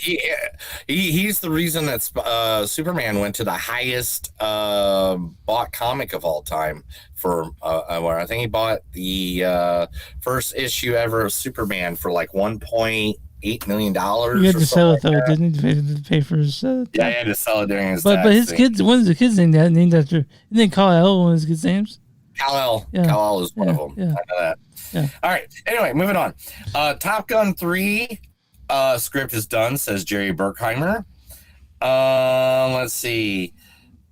he's the reason that Superman went to the highest bought comic of all time for where I think he bought the first issue ever of Superman for like $1.8 million. You had to sell it though, didn't he? To pay for his. Yeah, he had to sell it during his. But his kids, one of the kids named after. Isn't it Kal-El, one of his kids' names? Kal-El. Yeah. Kal-El is one of them. Yeah. I know that. Yeah. All right. Anyway, moving on. Top Gun 3 script is done, says Jerry Bruckheimer. Let's see.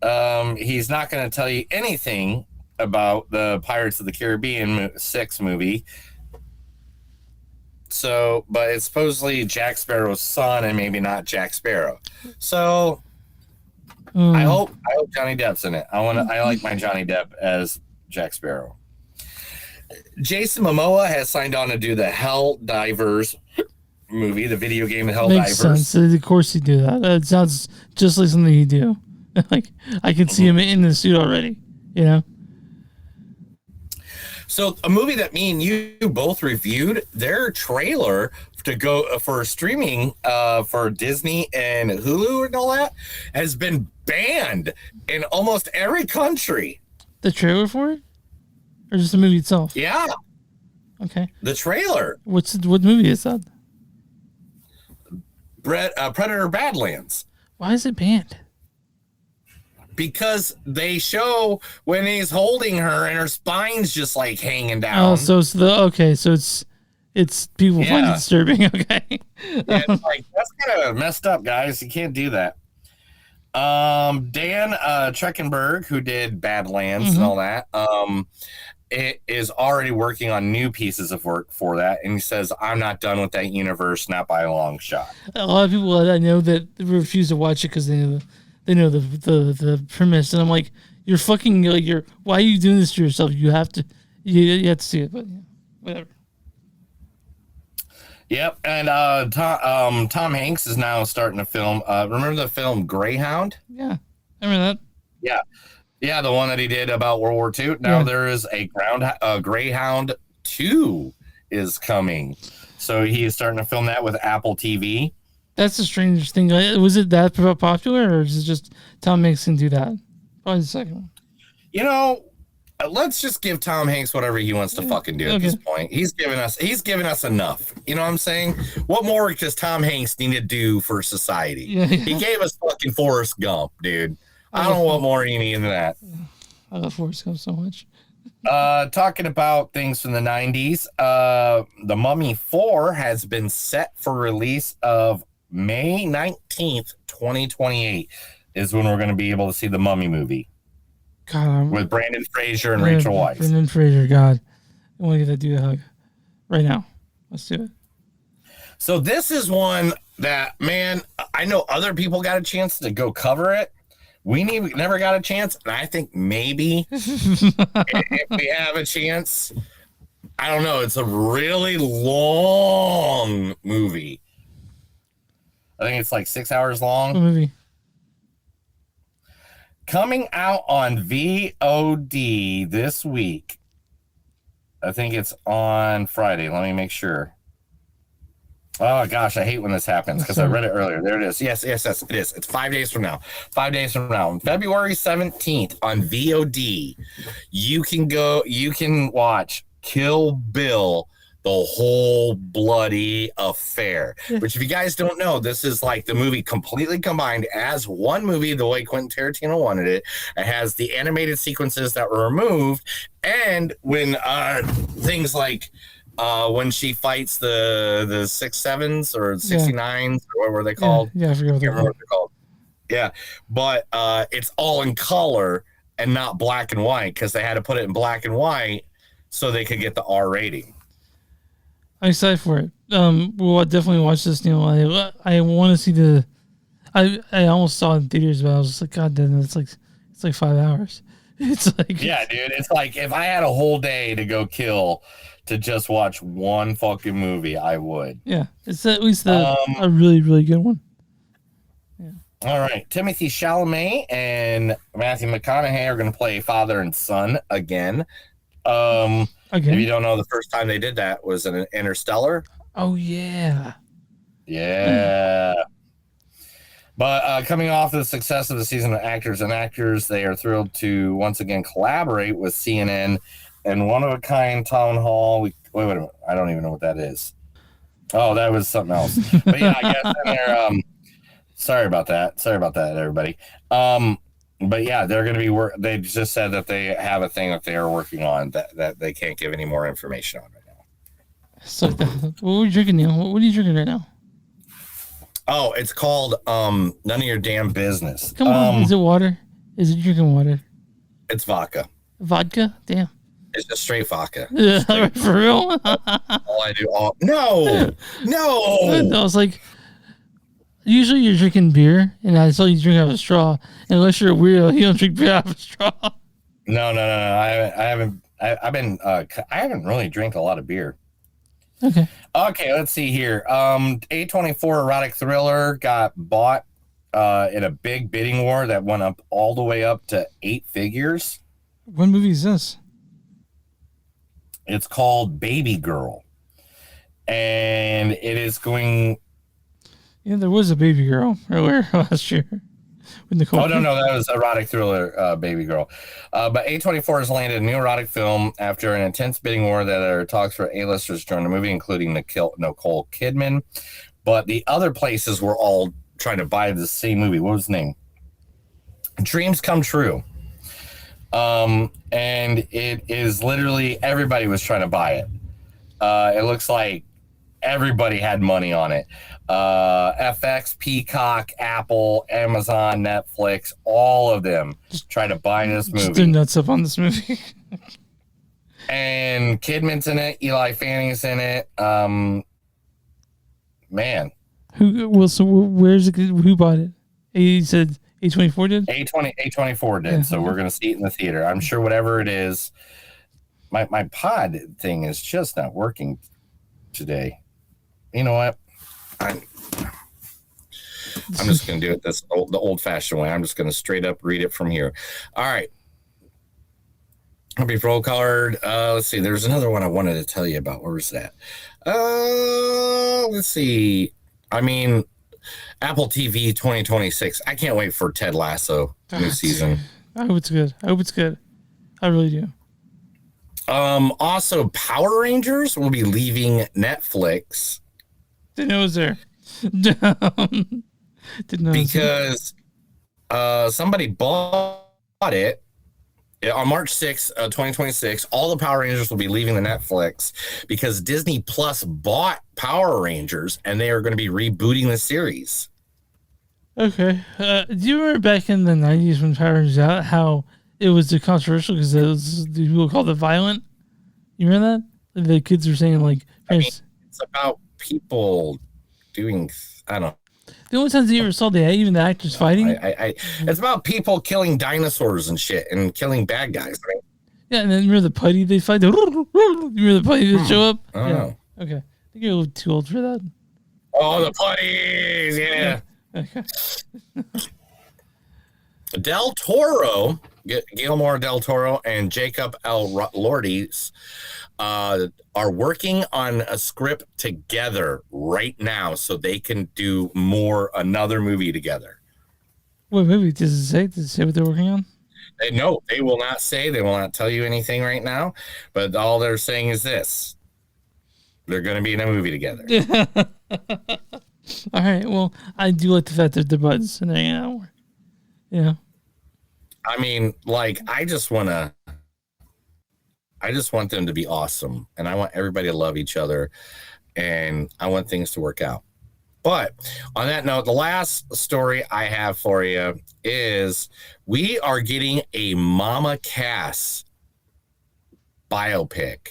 He's not going to tell you anything about the Pirates of the Caribbean 6 movie. So, but it's supposedly Jack Sparrow's son and maybe not Jack Sparrow. So I hope Johnny Depp's in it. I like my Johnny Depp as Jack Sparrow. Jason Momoa has signed on to do the Hell Divers movie, the video game Hell Makes Divers. sense. Of course he'd do that. That sounds just like something he'd do. Like I can see him in the suit already, you know? So a movie that me and you both reviewed, their trailer to go for streaming for Disney and Hulu and all that has been banned in almost every country. The trailer for it? Or just the movie itself? Yeah. Okay. The trailer. What movie is that? Predator Badlands. Why is it banned? Because they show when he's holding her and her spine's just like hanging down. Oh, so it's people find it disturbing. Okay. Yeah, it's like that's kind of messed up, guys. You can't do that. Dan Trachtenberg, who did Badlands and all that, it is already working on new pieces of work for that, and he says, "I'm not done with that universe, not by a long shot." A lot of people I know that refuse to watch it because they know the premise, and I'm like, you're fucking like why are you doing this to yourself? You have to see it, but yeah, whatever. Yep, and Tom Hanks is now starting to film. Remember the film Greyhound? Yeah, I remember that. Yeah, the one that he did about World War II. Now there is a Greyhound 2 is coming, so he is starting to film that with Apple TV. That's the strangest thing. Was it that popular, or is it just Tom Hanks can do that? Probably the second one. You know, let's just give Tom Hanks whatever he wants to fucking do at this point. He's given us enough. You know what I'm saying? What more does Tom Hanks need to do for society? Yeah. He gave us fucking Forrest Gump, dude. I don't know what more you need than that. I love Forrest Gump so much. Talking about things from the 90s, The Mummy 4 has been set for release of May 19th, 2028 is when we're going to be able to see the Mummy movie. God, with Brandon Fraser and Rachel Weisz. Brandon Fraser, God. I want to get that dude a hug right now. Let's do it. So this is one that, man, I know other people got a chance to go cover it. We never got a chance, and I think maybe if we have a chance, I don't know. It's a really long movie. I think it's like 6 hours long. What movie? Coming out on VOD this week. I think it's on Friday. Let me make sure. Oh, gosh, I hate when this happens because I read it earlier. There it is. Yes, it is. It's 5 days from now. 5 days from now. On February 17th on VOD, you can watch Kill Bill, the whole bloody affair. Which, if you guys don't know, this is like the movie completely combined as one movie, the way Quentin Tarantino wanted it. It has the animated sequences that were removed, and when things like when she fights the 6'7" or 69s, or what were they called? Yeah, I forget what they're called. Yeah, but it's all in color and not black and white because they had to put it in black and white so they could get the R rating. I'm excited for it. We'll definitely watch this. You know, I want to see the. I almost saw it in theaters, but I was just like, God damn, it's like 5 hours. It's like, yeah, dude. It's like if I had a whole day to go kill to just watch one fucking movie, I would. Yeah, it's at least a really, really good one. Yeah. All right, Timothy Chalamet and Matthew McConaughey are going to play father and son again. If you don't know, the first time they did that was in Interstellar. Oh yeah. Yeah. But coming off the success of the season of Actors and Actors, they are thrilled to once again collaborate with CNN and one-of-a-kind town hall. Wait a minute. I don't even know what that is. Oh, that was something else. But yeah, I guess they're sorry about that, everybody. But yeah, they're going to be they just said that they have a thing that they are working on that they can't give any more information on right now. So what are you drinking, Neil? What are you drinking right now? Oh, it's called None of Your Damn Business. Come on, is it water? Is it drinking water? It's vodka. Vodka? Damn. It's just straight vodka. Yeah, for real. All I do. No. I was like, usually you're drinking beer, and I saw you drink out of a straw. And unless you're a weirdo, you don't drink beer out of a straw. No. I haven't really drank a lot of beer. Okay, let's see here. A24 erotic thriller got bought in a big bidding war that went up all the way up to 8 figures. What movie is this? It's called Baby Girl. And it is going... Yeah, there was a Baby Girl earlier last year. With Nicole. Oh, no, that was erotic thriller, Baby Girl. But A24 has landed a new erotic film after an intense bidding war that are talks for A-listers during the movie, including Nicole Kidman. But the other places were all trying to buy the same movie. What was the name? Dreams Come True. And it is literally everybody was trying to buy it. It looks like everybody had money on it. FX, Peacock, Apple, Amazon, Netflix, all of them try to buy this movie. Just nuts up on this movie. And Kidman's in it. Eli Fanning's in it. Man. Where's it? Who bought it? He said A24 did? A24 did. So we're going to see it in the theater. I'm sure whatever it is. My pod thing is just not working today. You know what? I'm just going to do it the old-fashioned way. I'm just going to straight up read it from here. All right. Happy roll card. Let's see. There's another one I wanted to tell you about. Where was that? Let's see. I mean, Apple TV 2026. I can't wait for Ted Lasso new season. I hope it's good. I really do. Also, Power Rangers will be leaving Netflix. Didn't know it was there. Didn't know because somebody bought it on March 6th, 2026. All the Power Rangers will be leaving the Netflix because Disney Plus bought Power Rangers and they are going to be rebooting the series. Okay. Do you remember back in the 90s when Power Rangers out how it was controversial because it was the people called it violent? You remember that? The kids were saying like, it's about people doing, I don't know. The only times you ever saw even the actors fighting. It's about people killing dinosaurs and shit and killing bad guys. Right? Yeah, and then remember the putty they fight? Remember the putty that show up? I don't know. Okay. I think you're a little too old for that. Oh, the putties, yeah. Okay. Del Toro, Guillermo del Toro and Jacob Elordi are working on a script together right now so they can do another movie together. What movie? Does it say? Does it say what they're working on? No, they will not say. They will not tell you anything right now. But all they're saying is this. They're going to be in a movie together. All right. Well, I do like the fact that they're buds and they're hanging out. Yeah. I mean, like, I just want them to be awesome, and I want everybody to love each other, and I want things to work out. But on that note, the last story I have for you is we are getting a Mama Cass biopic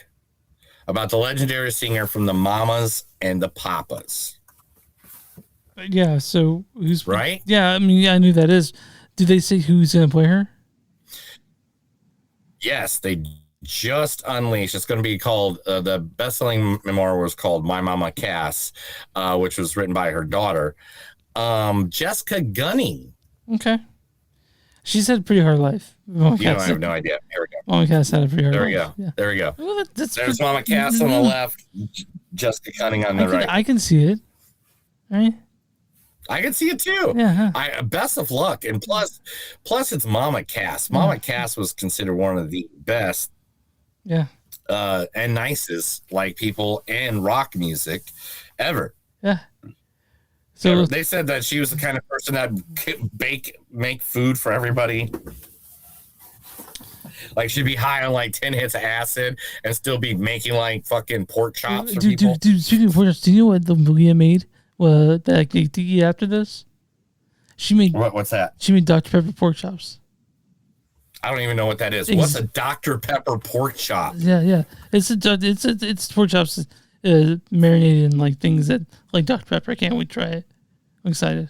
about the legendary singer from the Mamas and the Papas. Yeah, so who's... Right? Yeah, I mean, I knew that is. Did they say who's going to play her? Yes, they just unleashed. It's going to be called, the best-selling memoir was called My Mama Cass, which was written by her daughter, Jessica Gunning. Okay. She's had a pretty hard life. I have no idea. Here we go. Mama Cass had a pretty hard life. There we go. Yeah. There we go. Well, There's Mama Cass on the left, Jessica Gunning on the right. I can see it. Right? I can see it too. Yeah. Best of luck. And plus it's Mama Cass. Mama Cass was considered one of the best and nicest people in rock music ever. Yeah. So they said that she was the kind of person that make food for everybody. Like she'd be high on 10 hits of acid and still be making fucking pork chops for people. Dude, speaking of pork chops, do you know what the Malia made? That they eat after this? She made what's that? She made Dr. Pepper pork chops. I don't even know what that is. What's a Dr. Pepper pork chop? Yeah. It's pork chops marinated in like things that like Dr. Pepper. I can't wait to try it. I'm excited.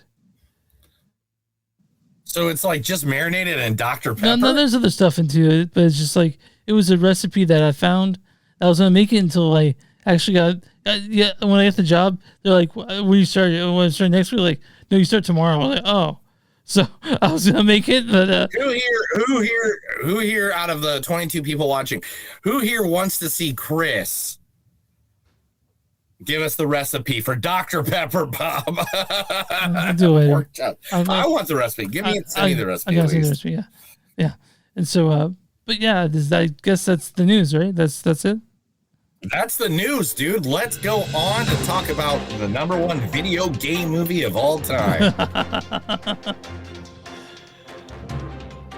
So it's like just marinated in Dr. Pepper? No, there's other stuff into it, but it's just like it was a recipe that I found. I was gonna make it until I actually got when I got the job, they're like, when you start next week, like, no, you start tomorrow. I was like, oh. So I was gonna make it, but who here out of the 22 people watching, who here wants to see Chris give us the recipe for Dr. Pepper, Bob? I'll do it later. I want the recipe. Send me the recipe. I gotta see the recipe. Yeah. And so, but yeah, I guess that's the news, right? That's it. That's the news, dude. Let's go on to talk about the #1 video game movie of all time.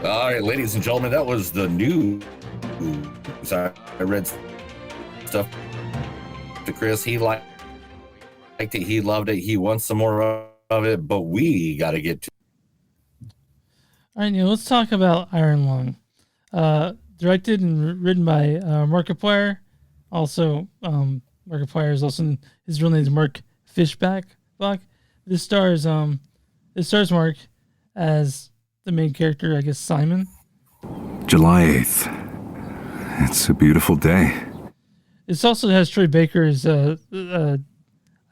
All right, ladies and gentlemen, that was the news. I read stuff to Chris. He liked it. He loved it. He wants some more of it, but we got to get to. All right, Neil, let's talk about Iron Lung. Directed and written by Markiplier. Also, Markilplier is also his real name is Mark Fishback. This stars Mark as the main character, I guess Simon. July 8th. It's a beautiful day. This also has Troy Baker as I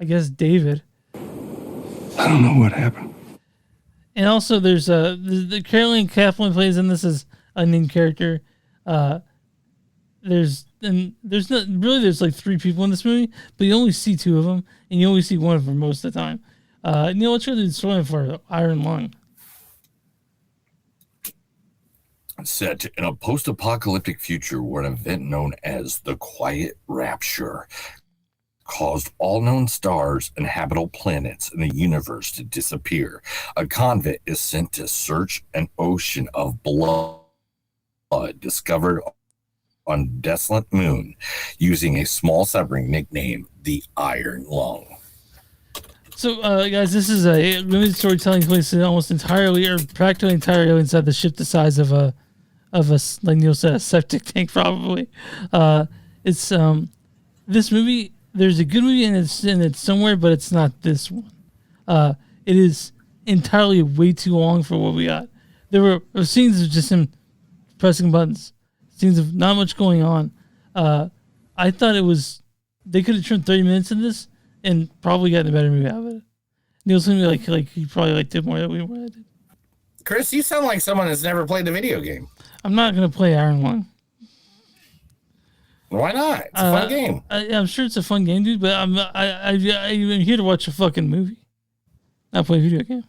guess David. I don't know what happened. And also there's the Caroline Kaplan plays in this as a named character. There's like 3 people in this movie, but you only see 2 of them, and you only see one of them most of the time. Neil, what's really the story for Iron Lung? Set in a post-apocalyptic future where an event known as the Quiet Rapture caused all known stars and habitable planets in the universe to disappear. A convict is sent to search an ocean of blood discovered on desolate moon using a small submarine nicknamed the Iron Lung. So, guys, this is a limited storytelling place almost entirely or practically entirely inside the ship the size of a like Neil said, a septic tank probably. It's this movie. There's a good movie and it's somewhere, but it's not this one. It is entirely way too long for what we got. There were scenes of just him pressing buttons. Scenes of not much going on. I thought they could have trimmed 30 minutes in this and probably gotten a better movie out of it. Neil's gonna be like he probably did more than we did. Chris, you sound like someone that's never played a video game. I'm not gonna play Iron Lung. Why not? It's a fun game. I'm sure it's a fun game, dude. But I'm here to watch a fucking movie, not play a video game.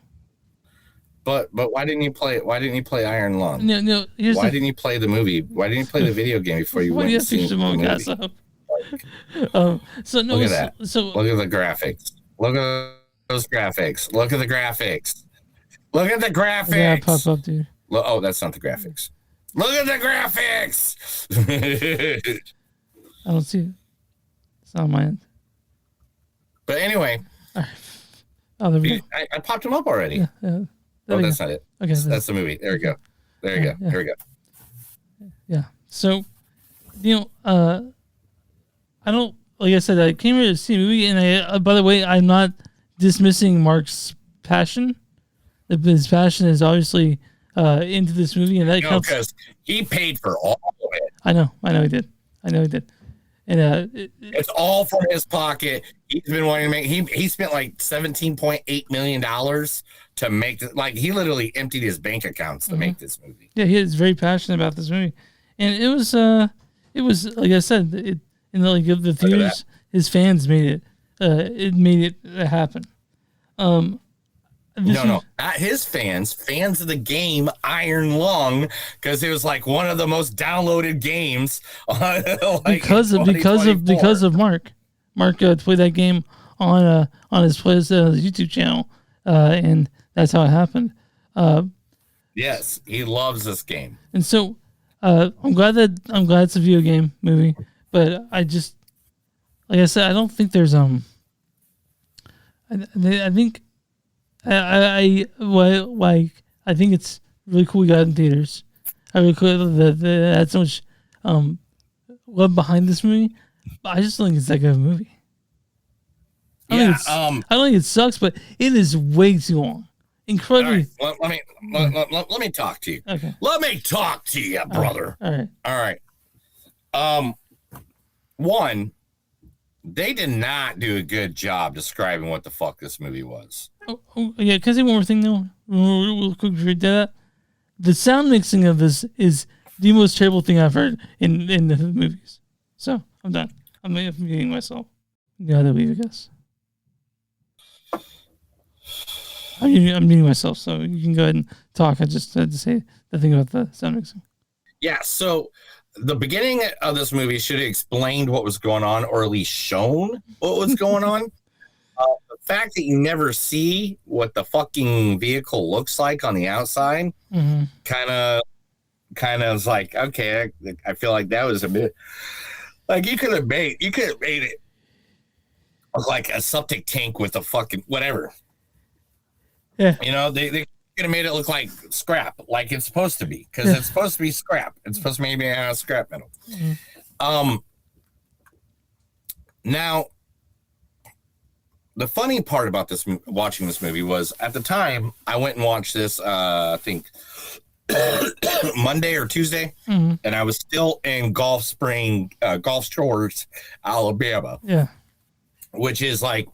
But why didn't you play? Why didn't you play Iron Lung? No. Why didn't you play the movie? Why didn't you play the video game before you went to see the movie? Look at that. Look at the graphics. Look at those graphics. Look at the graphics. Look at the graphics. Yeah, pop up, dude. Oh, that's not the graphics. Look at the graphics. I don't see it. It's not on my end. But anyway, oh, there we go. I popped them up already. Yeah. Oh, that's not it. Okay, that's the movie. There we go. There you go. Yeah. Here we go. Yeah. So, I don't, like I said, I came here to see a movie, and by the way, I'm not dismissing Mark's passion. His passion is obviously into this movie, and that counts. Because he paid for all of it. I know he did. And it's all from his pocket. He's been wanting to make. He spent like $17.8 million to make it. Like he literally emptied his bank accounts to make this movie. Yeah, he is very passionate about this movie, and it was like I said, in the theaters, his fans made it. It made it happen. Not his fans of the game Iron Lung, because it was like one of the most downloaded games because of Mark. Mark played that game on his YouTube channel, and that's how it happened. Yes, he loves this game, and so I'm glad it's a video game movie, but I just, like I said, I don't think there's I think. I think it's really cool we got it in theaters. I really could that had so much love behind this movie. But I just don't think it's that good of a movie. I don't think it sucks, but it is way too long. Incredibly. Right, let me talk to you. Okay. Let me talk to you, brother. All right. One, they did not do a good job describing what the fuck this movie was. Yeah, can I say one more thing though? Real quick before you do that. The sound mixing of this is the most terrible thing I've heard in the movies. So I'm done. I'm muting myself. You gotta leave, I guess. I'm muting myself, so you can go ahead and talk. I just had to say the thing about the sound mixing. Yeah, so the beginning of this movie should have explained what was going on, or at least shown what was going on. The fact that you never see what the fucking vehicle looks like on the outside, kind of is like, okay, I feel like that was a bit like you could have made it look like a septic tank with a fucking whatever. Yeah, you know, they could have made it look like scrap, like it's supposed to be, because it's supposed to be scrap. It's supposed to be out of scrap metal. Now, the funny part about this watching this movie was at the time I went and watched this. I think Monday or Tuesday, and I was still in Gulf Shores, Alabama. Yeah, which is like.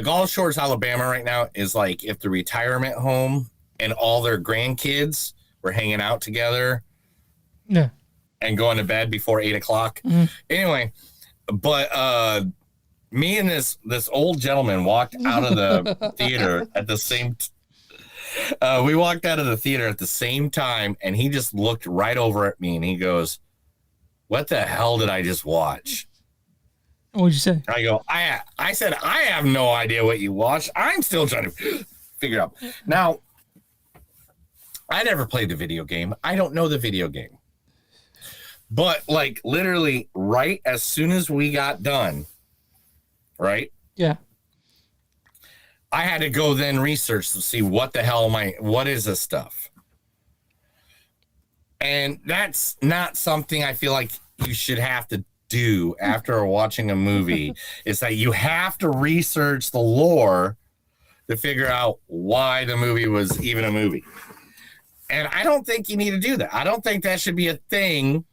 Gulf Shores, Alabama right now is like if the retirement home and all their grandkids were hanging out together and going to bed before 8 o'clock. Anyway, but me and this old gentleman walked out of the theater at the same we walked out of the theater at the same time, and he just looked right over at me and he goes, "What the hell did I just watch?" What'd you say? I go, I said, I have no idea what you watched. I'm still trying to figure out. Now, I never played the video game. I don't know the video game. But, like, literally, right as soon as we got done, right? Yeah. I had to go then research to see what the hell what is this stuff? And that's not something I feel like you should have to do after watching a movie. Is that you have to research the lore to figure out why the movie was even a movie. And I don't think you need to do that. I don't think that should be a thing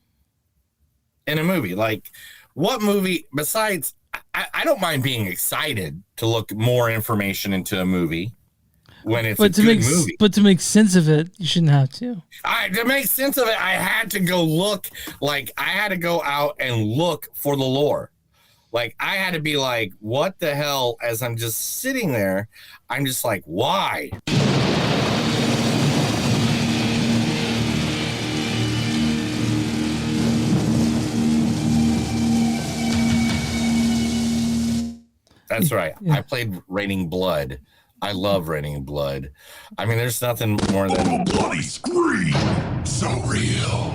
in a movie. Like, what movie besides I don't mind being excited to look more information into a movie when it's a good movie. But to make sense of it, you shouldn't have to. To make sense of it, I had to go look. Like, I had to go out and look for the lore. Like, I had to be like, what the hell? As I'm just sitting there, I'm just like, why? That's right. Yeah. I played Raining Blood. I love Raining Blood. I mean, there's nothing more than bloody scream. So real.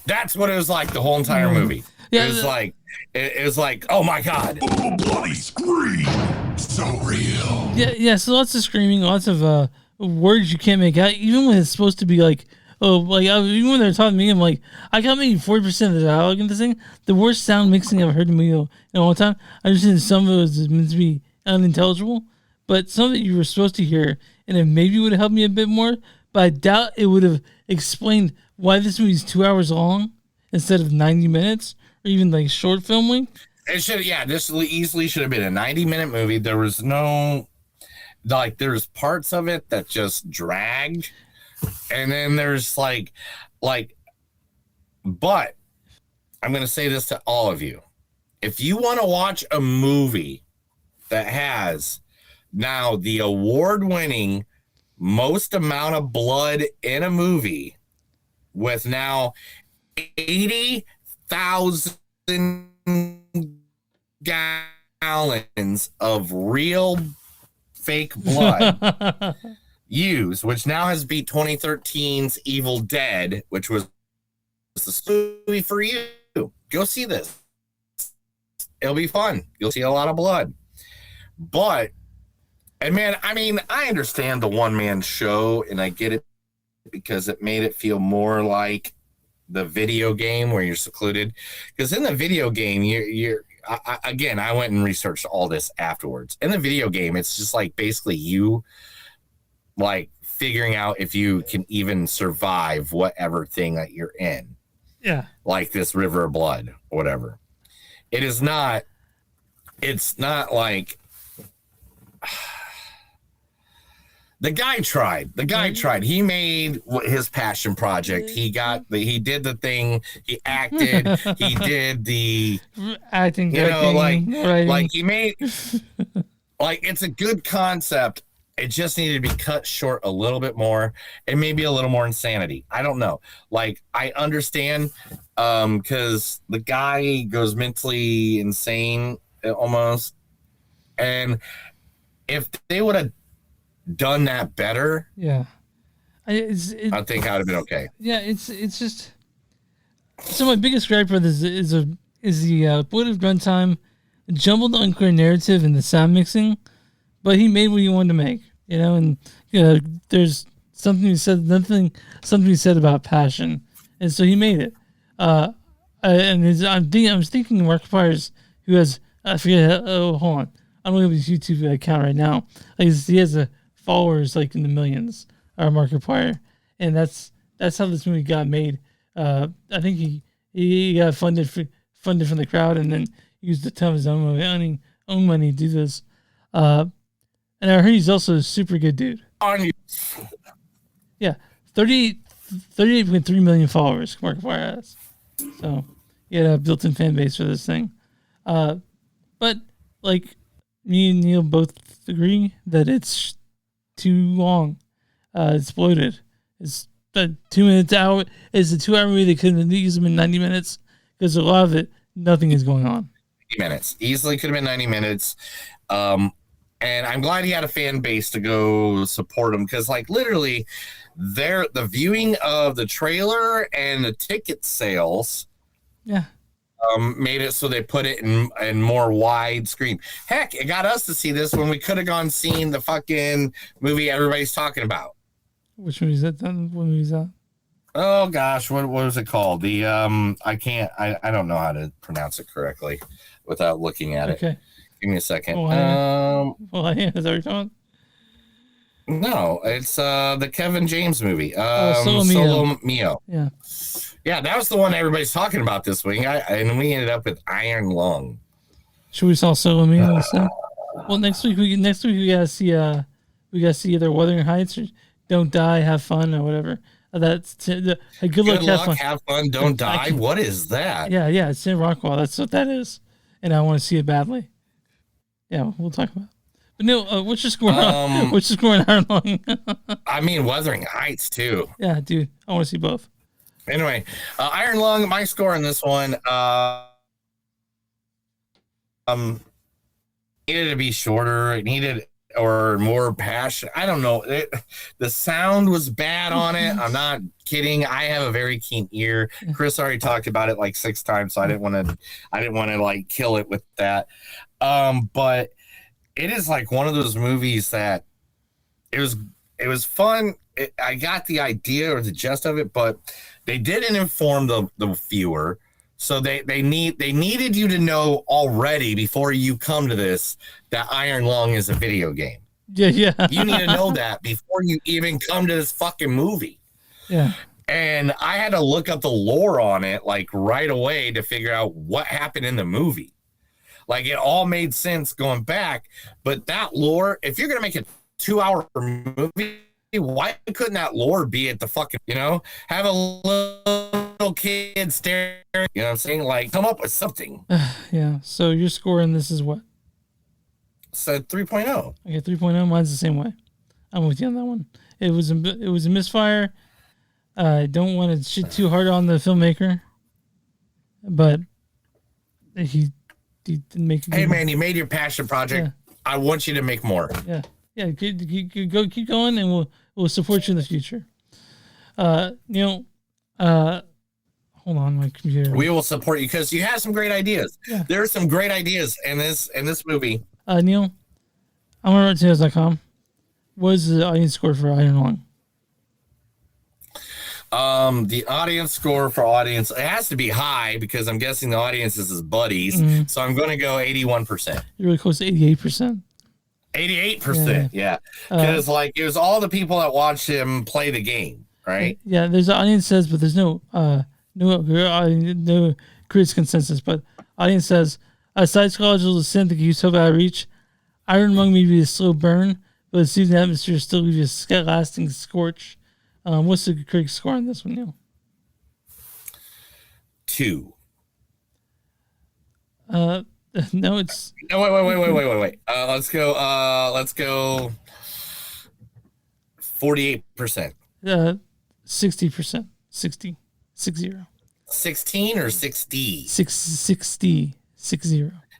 That's what it was like the whole entire movie. Yeah, it was like, oh my god. Bloody scream. So real. Yeah. So lots of screaming, lots of words you can't make out, even when it's supposed to be like, even when they're talking to me, I'm like, I got maybe 40% of the dialogue in this thing. The worst sound mixing I've heard in a long time. I understand some of it was meant to be unintelligible, but some of it you were supposed to hear, and it maybe would have helped me a bit more, but I doubt it would have explained why this movie is 2 hours long instead of 90 minutes, or even like short film length. It should, this easily should have been a 90-minute movie. There was no, there's parts of it that just dragged, and then there's but I'm going to say this to all of you. If you want to watch a movie that has now the award-winning most amount of blood in a movie with now 80,000 gallons of real fake blood used, which now has beat 2013's Evil Dead, which was the movie for you. Go see this. It'll be fun. You'll see a lot of blood. But, and man, I mean, I understand the one-man show, and I get it because it made it feel more like the video game where you're secluded. Because in the video game, again, I went and researched all this afterwards. In the video game, it's just like basically you like figuring out if you can even survive whatever thing that you're in. Yeah. Like this river of blood or whatever. It's not like the guy tried. He made his passion project. He did the thing. He acted. He did the acting. Like he made, like, it's a good concept. It just needed to be cut short a little bit more and maybe a little more insanity. I don't know. Like, I understand because the guy goes mentally insane almost. And if they would have done that better, I think I'd have been okay. Yeah, it's just so my biggest gripe with this is the bulleted runtime, jumbled, unclear narrative, and the sound mixing. But he made what he wanted to make, and there's something he said, something he said about passion, and so he made it. I'm thinking Markiplier, who has, I forget. Oh, hold on, I don't have his YouTube account right now. Like, he has followers like in the millions. Markiplier, and that's how this movie got made. I think he got funded from the crowd, and then used a ton of his own money to do this. And I heard he's also a super good dude. Yeah, 38.3 million followers Markiplier has. So he had a built-in fan base for this thing. But like me and Neil both agree that it's too long. It's bloated. It's the 2 minutes hour. It's a 2 hour movie. They could have used them in 90 minutes because a lot of it, nothing is going on. 90 minutes easily could have been 90 minutes. And I'm glad he had a fan base to go support him, because like literally the viewing of the trailer and the ticket sales made it so they put it in more wide screen. Heck, it got us to see this when we could have gone seen the fucking movie everybody's talking about. Which movie is that? What movie is that? Oh gosh, what was it called? The I don't know how to pronounce it correctly without looking at it. Okay. Give me a second. Is that what you're talking? No, it's the Kevin James movie. Solo Mio. Yeah, that was the one everybody's talking about this week. And we ended up with Iron Lung. Should we saw Solo Mio instead? Well, next week we gotta see either Wuthering Heights or Don't Die, Have Fun, or whatever. That's good luck, have fun, don't die. What is that? Yeah, it's Sam Rockwell. That's what that is, and I want to see it badly. Yeah, we'll talk about it. But no, what's your score? What's your score on Iron Lung? I mean, Wuthering Heights too. Yeah, dude, I want to see both. Anyway, Iron Lung, my score on this one, needed to be shorter. It needed or more passion. I don't know. The sound was bad on it. I'm not kidding. I have a very keen ear. Chris already talked about it like 6 times, so I didn't want to like kill it with that. But it is like one of those movies that it was fun. I got the idea or the gist of it, but they didn't inform the viewer. So they needed you to know already before you come to this that Iron Lung is a video game. Yeah. You need to know that before you even come to this fucking movie. Yeah. And I had to look up the lore on it like right away to figure out what happened in the movie. Like, it all made sense going back, but that lore, if you're gonna make a 2-hour movie, why couldn't that lore be at the fucking, have a little kid stare, you know what I'm saying? Like, come up with something. Yeah. So your score in this is what? Said 3.0. Okay, 3.0. Mine's the same way. I'm with you on that one. It was a misfire. I don't want to shit too hard on the filmmaker, but he didn't make. Hey man, you made your passion project. Yeah. I want you to make more. Yeah. Keep going, and we'll support you in the future. Hold on, my computer. We will support you because you have some great ideas. Yeah. There are some great ideas in this movie. Neil, I'm on RottTales.com. What is the audience score for Iron Lung? The audience score for audience, it has to be high because I'm guessing the audience is his buddies. So I'm going to go 81%. You're really close to 88%. 88%, yeah. Because it was all the people that watched him play the game, right? Yeah, there's an audience says, but there's no critics consensus. But audience says, a psychological descent that keeps hope out of reach. Iron Lung may be a slow burn, but the season atmosphere still leaves a lasting scorch. What's the critic score on this one, Neil? 2. No, it's no. Wait. Let's go. 48%. 60%. 60. 16 or 60? 60.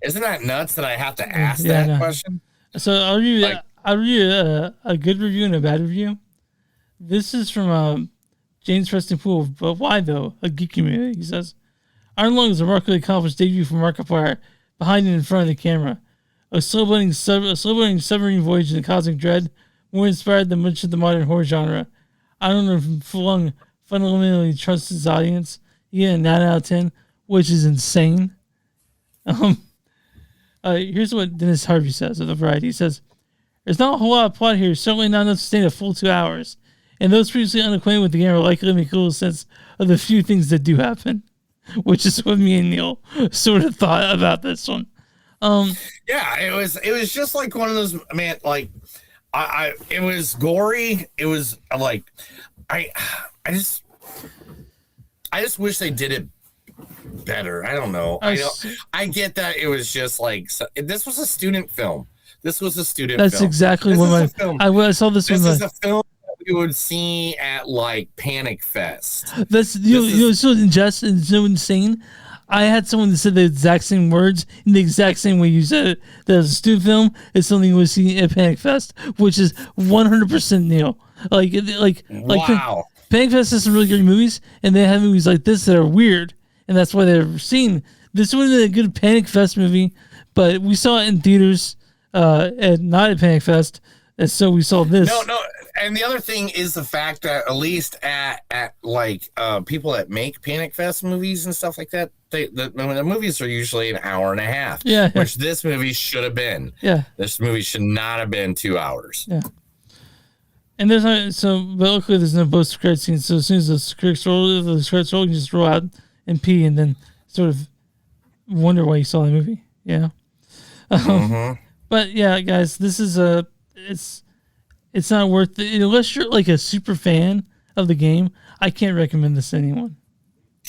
Isn't that nuts that I have to ask that question? So I'll read a good review and a bad review. This is from James Preston Poole. But why though? A geeky movie. He says, Iron Lung is a remarkably accomplished debut for Markiplier. Behind and in front of the camera, a slow-burning submarine voyage into cosmic dread, more inspired than much of the modern horror genre. Iron Lung fundamentally trusts his audience. He get a 9 out of 10, which is insane. Here's what Dennis Harvey says of the Variety. He says, "There's not a whole lot of plot here. Certainly not enough to sustain a full 2 hours. And those previously unacquainted with the game are likely to make a little sense of the few things that do happen." Which is what me and Neil sort of thought about this one. Yeah, it was just like one of those, man, like it was gory. It was like I just wish they did it better. I don't know. I get that it was just like this was a student film. That's exactly what I saw this one. This is a film you would see at like Panic Fest. That's so insane. I had someone that said the exact same words in the exact same way you said it. That a student film is something you would see at Panic Fest, which is 100% Neil. Wow. Panic Fest has some really great movies, and they have movies like this that are weird, and that's why they're seen. This would have been a good Panic Fest movie, but we saw it in theaters, and not at Panic Fest, and so we saw this. No. And the other thing is the fact that at least at people that make Panic Fest movies and stuff like that, the movies are usually an hour and a half. Yeah. Which this movie should have been. Yeah. This movie should not have been 2 hours. Yeah. And but luckily there's no post credit scene. So as soon as the credits roll, you can just roll out and pee and then sort of wonder why you saw the movie. Yeah. But yeah, guys, this is it's not worth it unless you're like a super fan of the game. I can't recommend this to anyone.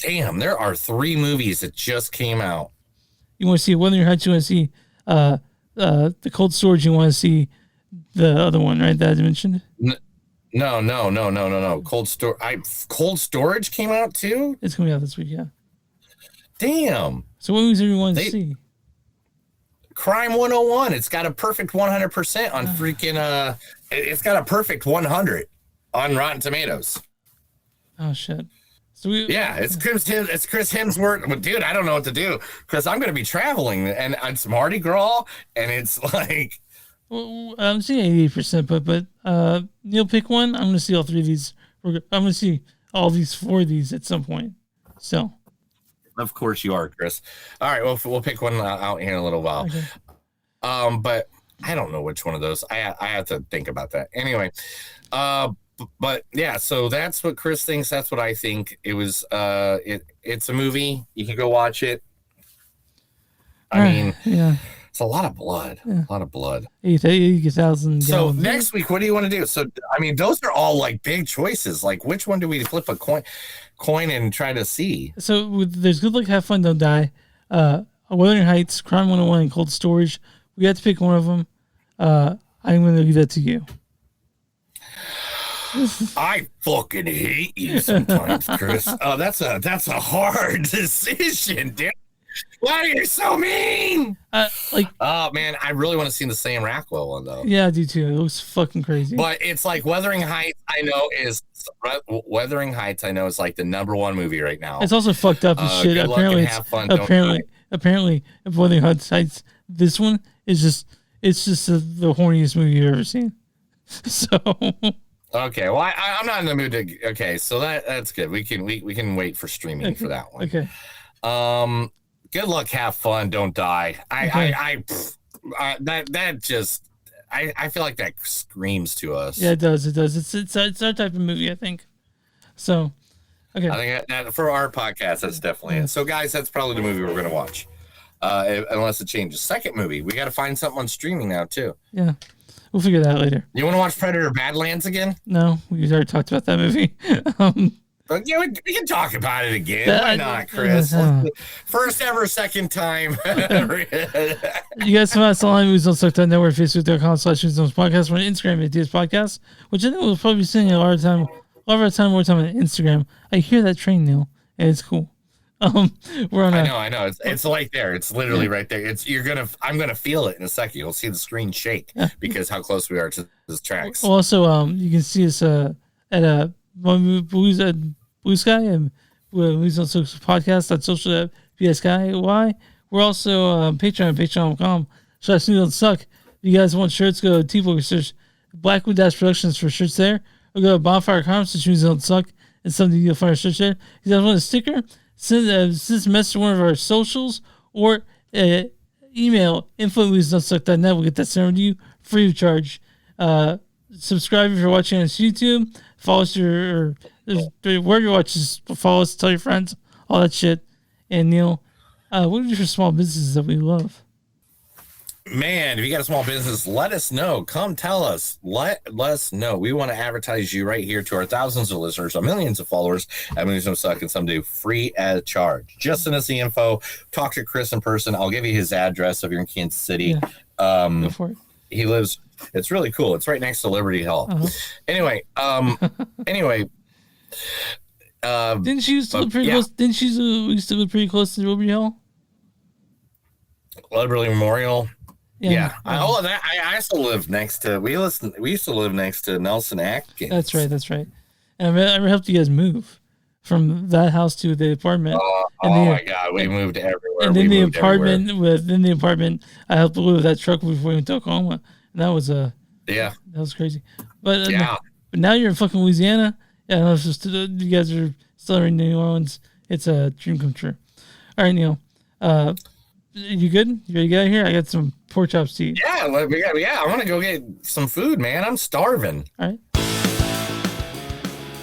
Damn, there are 3 movies that just came out. You want to see Wuthering Heights? You want to see the Cold Storage? You want to see the other one, right? That I mentioned. No. Cold Storage came out too. It's coming out this week. Yeah. Damn. So what movies do you want to see? Crime 101. It's got a perfect 100% on freaking it's got a perfect 100 on Rotten Tomatoes. Oh shit. So it's Chris Hemsworth. But dude, I don't know what to do because I'm going to be traveling and it's Mardi Gras and it's like. Well, I'm seeing 88%, but Neil, pick one. I'm going to see all 3 of these. I'm going to see all 4 of these at some point. So. Of course you are, Chris. All right, well, we'll pick one out here in a little while. Okay. But I don't know which one of those. I have to think about that. Anyway, but yeah, so that's what Chris thinks. That's what I think. It was. It's a movie. You can go watch it. I mean, yeah, it's a lot of blood. Yeah. A lot of blood. 80,000. So next week, what do you want to do? So I mean, those are all like big choices. Like, which one do we flip a coin and try to see? So there's Good Luck, Have Fun, Don't Die, Wuthering Heights, Crime 101, and Cold Storage. We have to pick one of them. I'm going to leave that to you. I fucking hate you sometimes, Chris. Oh, that's a hard decision, dude. Why are you so mean? Oh man, I really want to see the Sam Rockwell one though. Yeah, I do too. It looks fucking crazy. But it's like Wuthering Heights. I know is like the #1 movie right now. It's also fucked up as shit. Apparently, Wuthering Heights. This one is just the horniest movie you've ever seen. So Okay, well, I'm not in the mood to. Okay, so that's good. We can wait for streaming for that one. Okay. Good luck, have fun, don't die. I feel like that screams to us. Yeah, it does. It's our type of movie, I think. So, okay. I think that for our podcast, that's definitely it. So, guys, that's probably the movie we're gonna watch, unless it changes. Second movie, we got to find something on streaming now too. Yeah. We'll figure that out later. You want to watch Predator Badlands again? No, we already talked about that movie. But yeah, we can talk about it again. Why not, Chris? First ever, second time. You guys can find us online, moviesdon'tsuck.net, Facebook.com/moviesdon'tpodcast. We're on Instagram at DS Podcast, which I think we'll probably be seeing a lot of our time on Instagram. I hear that train, Neil, and it's cool. We're on. I know. It's like there. It's literally right there. I'm gonna feel it in a second. You'll see the screen shake because how close we are to the tracks. Also, you can see us at Bluesky and Movies on Social Podcast at social BSKY. We're also on Patreon, patreon.com/moviesdon'tsuck. If you guys want shirts, go to T-Book search Blackwood Dash Productions for shirts there. Or go to Bonfire Comics, which Movies Don't Suck, and something you'll find a shirt there. If you guys want a sticker, send a message to one of our socials or email info@moviesdon'tsuck.net. We'll get that sent over to you free of charge. Subscribe if you're watching on YouTube. Follow us wherever you watch. Just follow us, tell your friends, all that shit. And Neil, what are your small businesses that we love? Man, if you got a small business, let us know. Come tell us. Let us know. We want to advertise you right here to our thousands of listeners, our millions of followers at Movies Don't Suck, and someday free at charge. Just send us the info. Talk to Chris in person. I'll give you his address if you're in Kansas City. Yeah. Go for it. He lives. It's really cool. It's right next to Liberty Hall. Anyway, didn't you used to live pretty close? Didn't you used to live pretty close to Liberty Hall? Liberty Memorial. Yeah. I also live next to. We used to live next to Nelson Atkins. That's right. And I helped you guys move from that house to the apartment. My God, we moved everywhere. And then the apartment, I helped with that truck before we went to Oklahoma. And that was that was crazy. But but now you're in fucking Louisiana. Yeah, I don't know if it's you guys are still in New Orleans. It's a dream come true. All right, Neil. You good? You ready to get out of here? I got some pork chops to eat. Yeah, I want to go get some food, man. I'm starving. All right.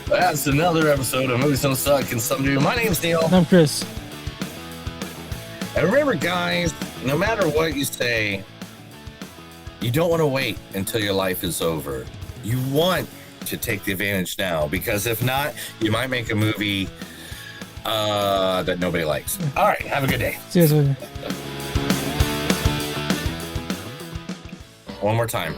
That's another episode of Movies Don't Suck and Some Do. My name's Neil. I'm Chris. And remember, guys, no matter what you say, you don't want to wait until your life is over. You want to take the advantage now, because if not, you might make a movie that nobody likes. All right, have a good day. See you guys later. One more time.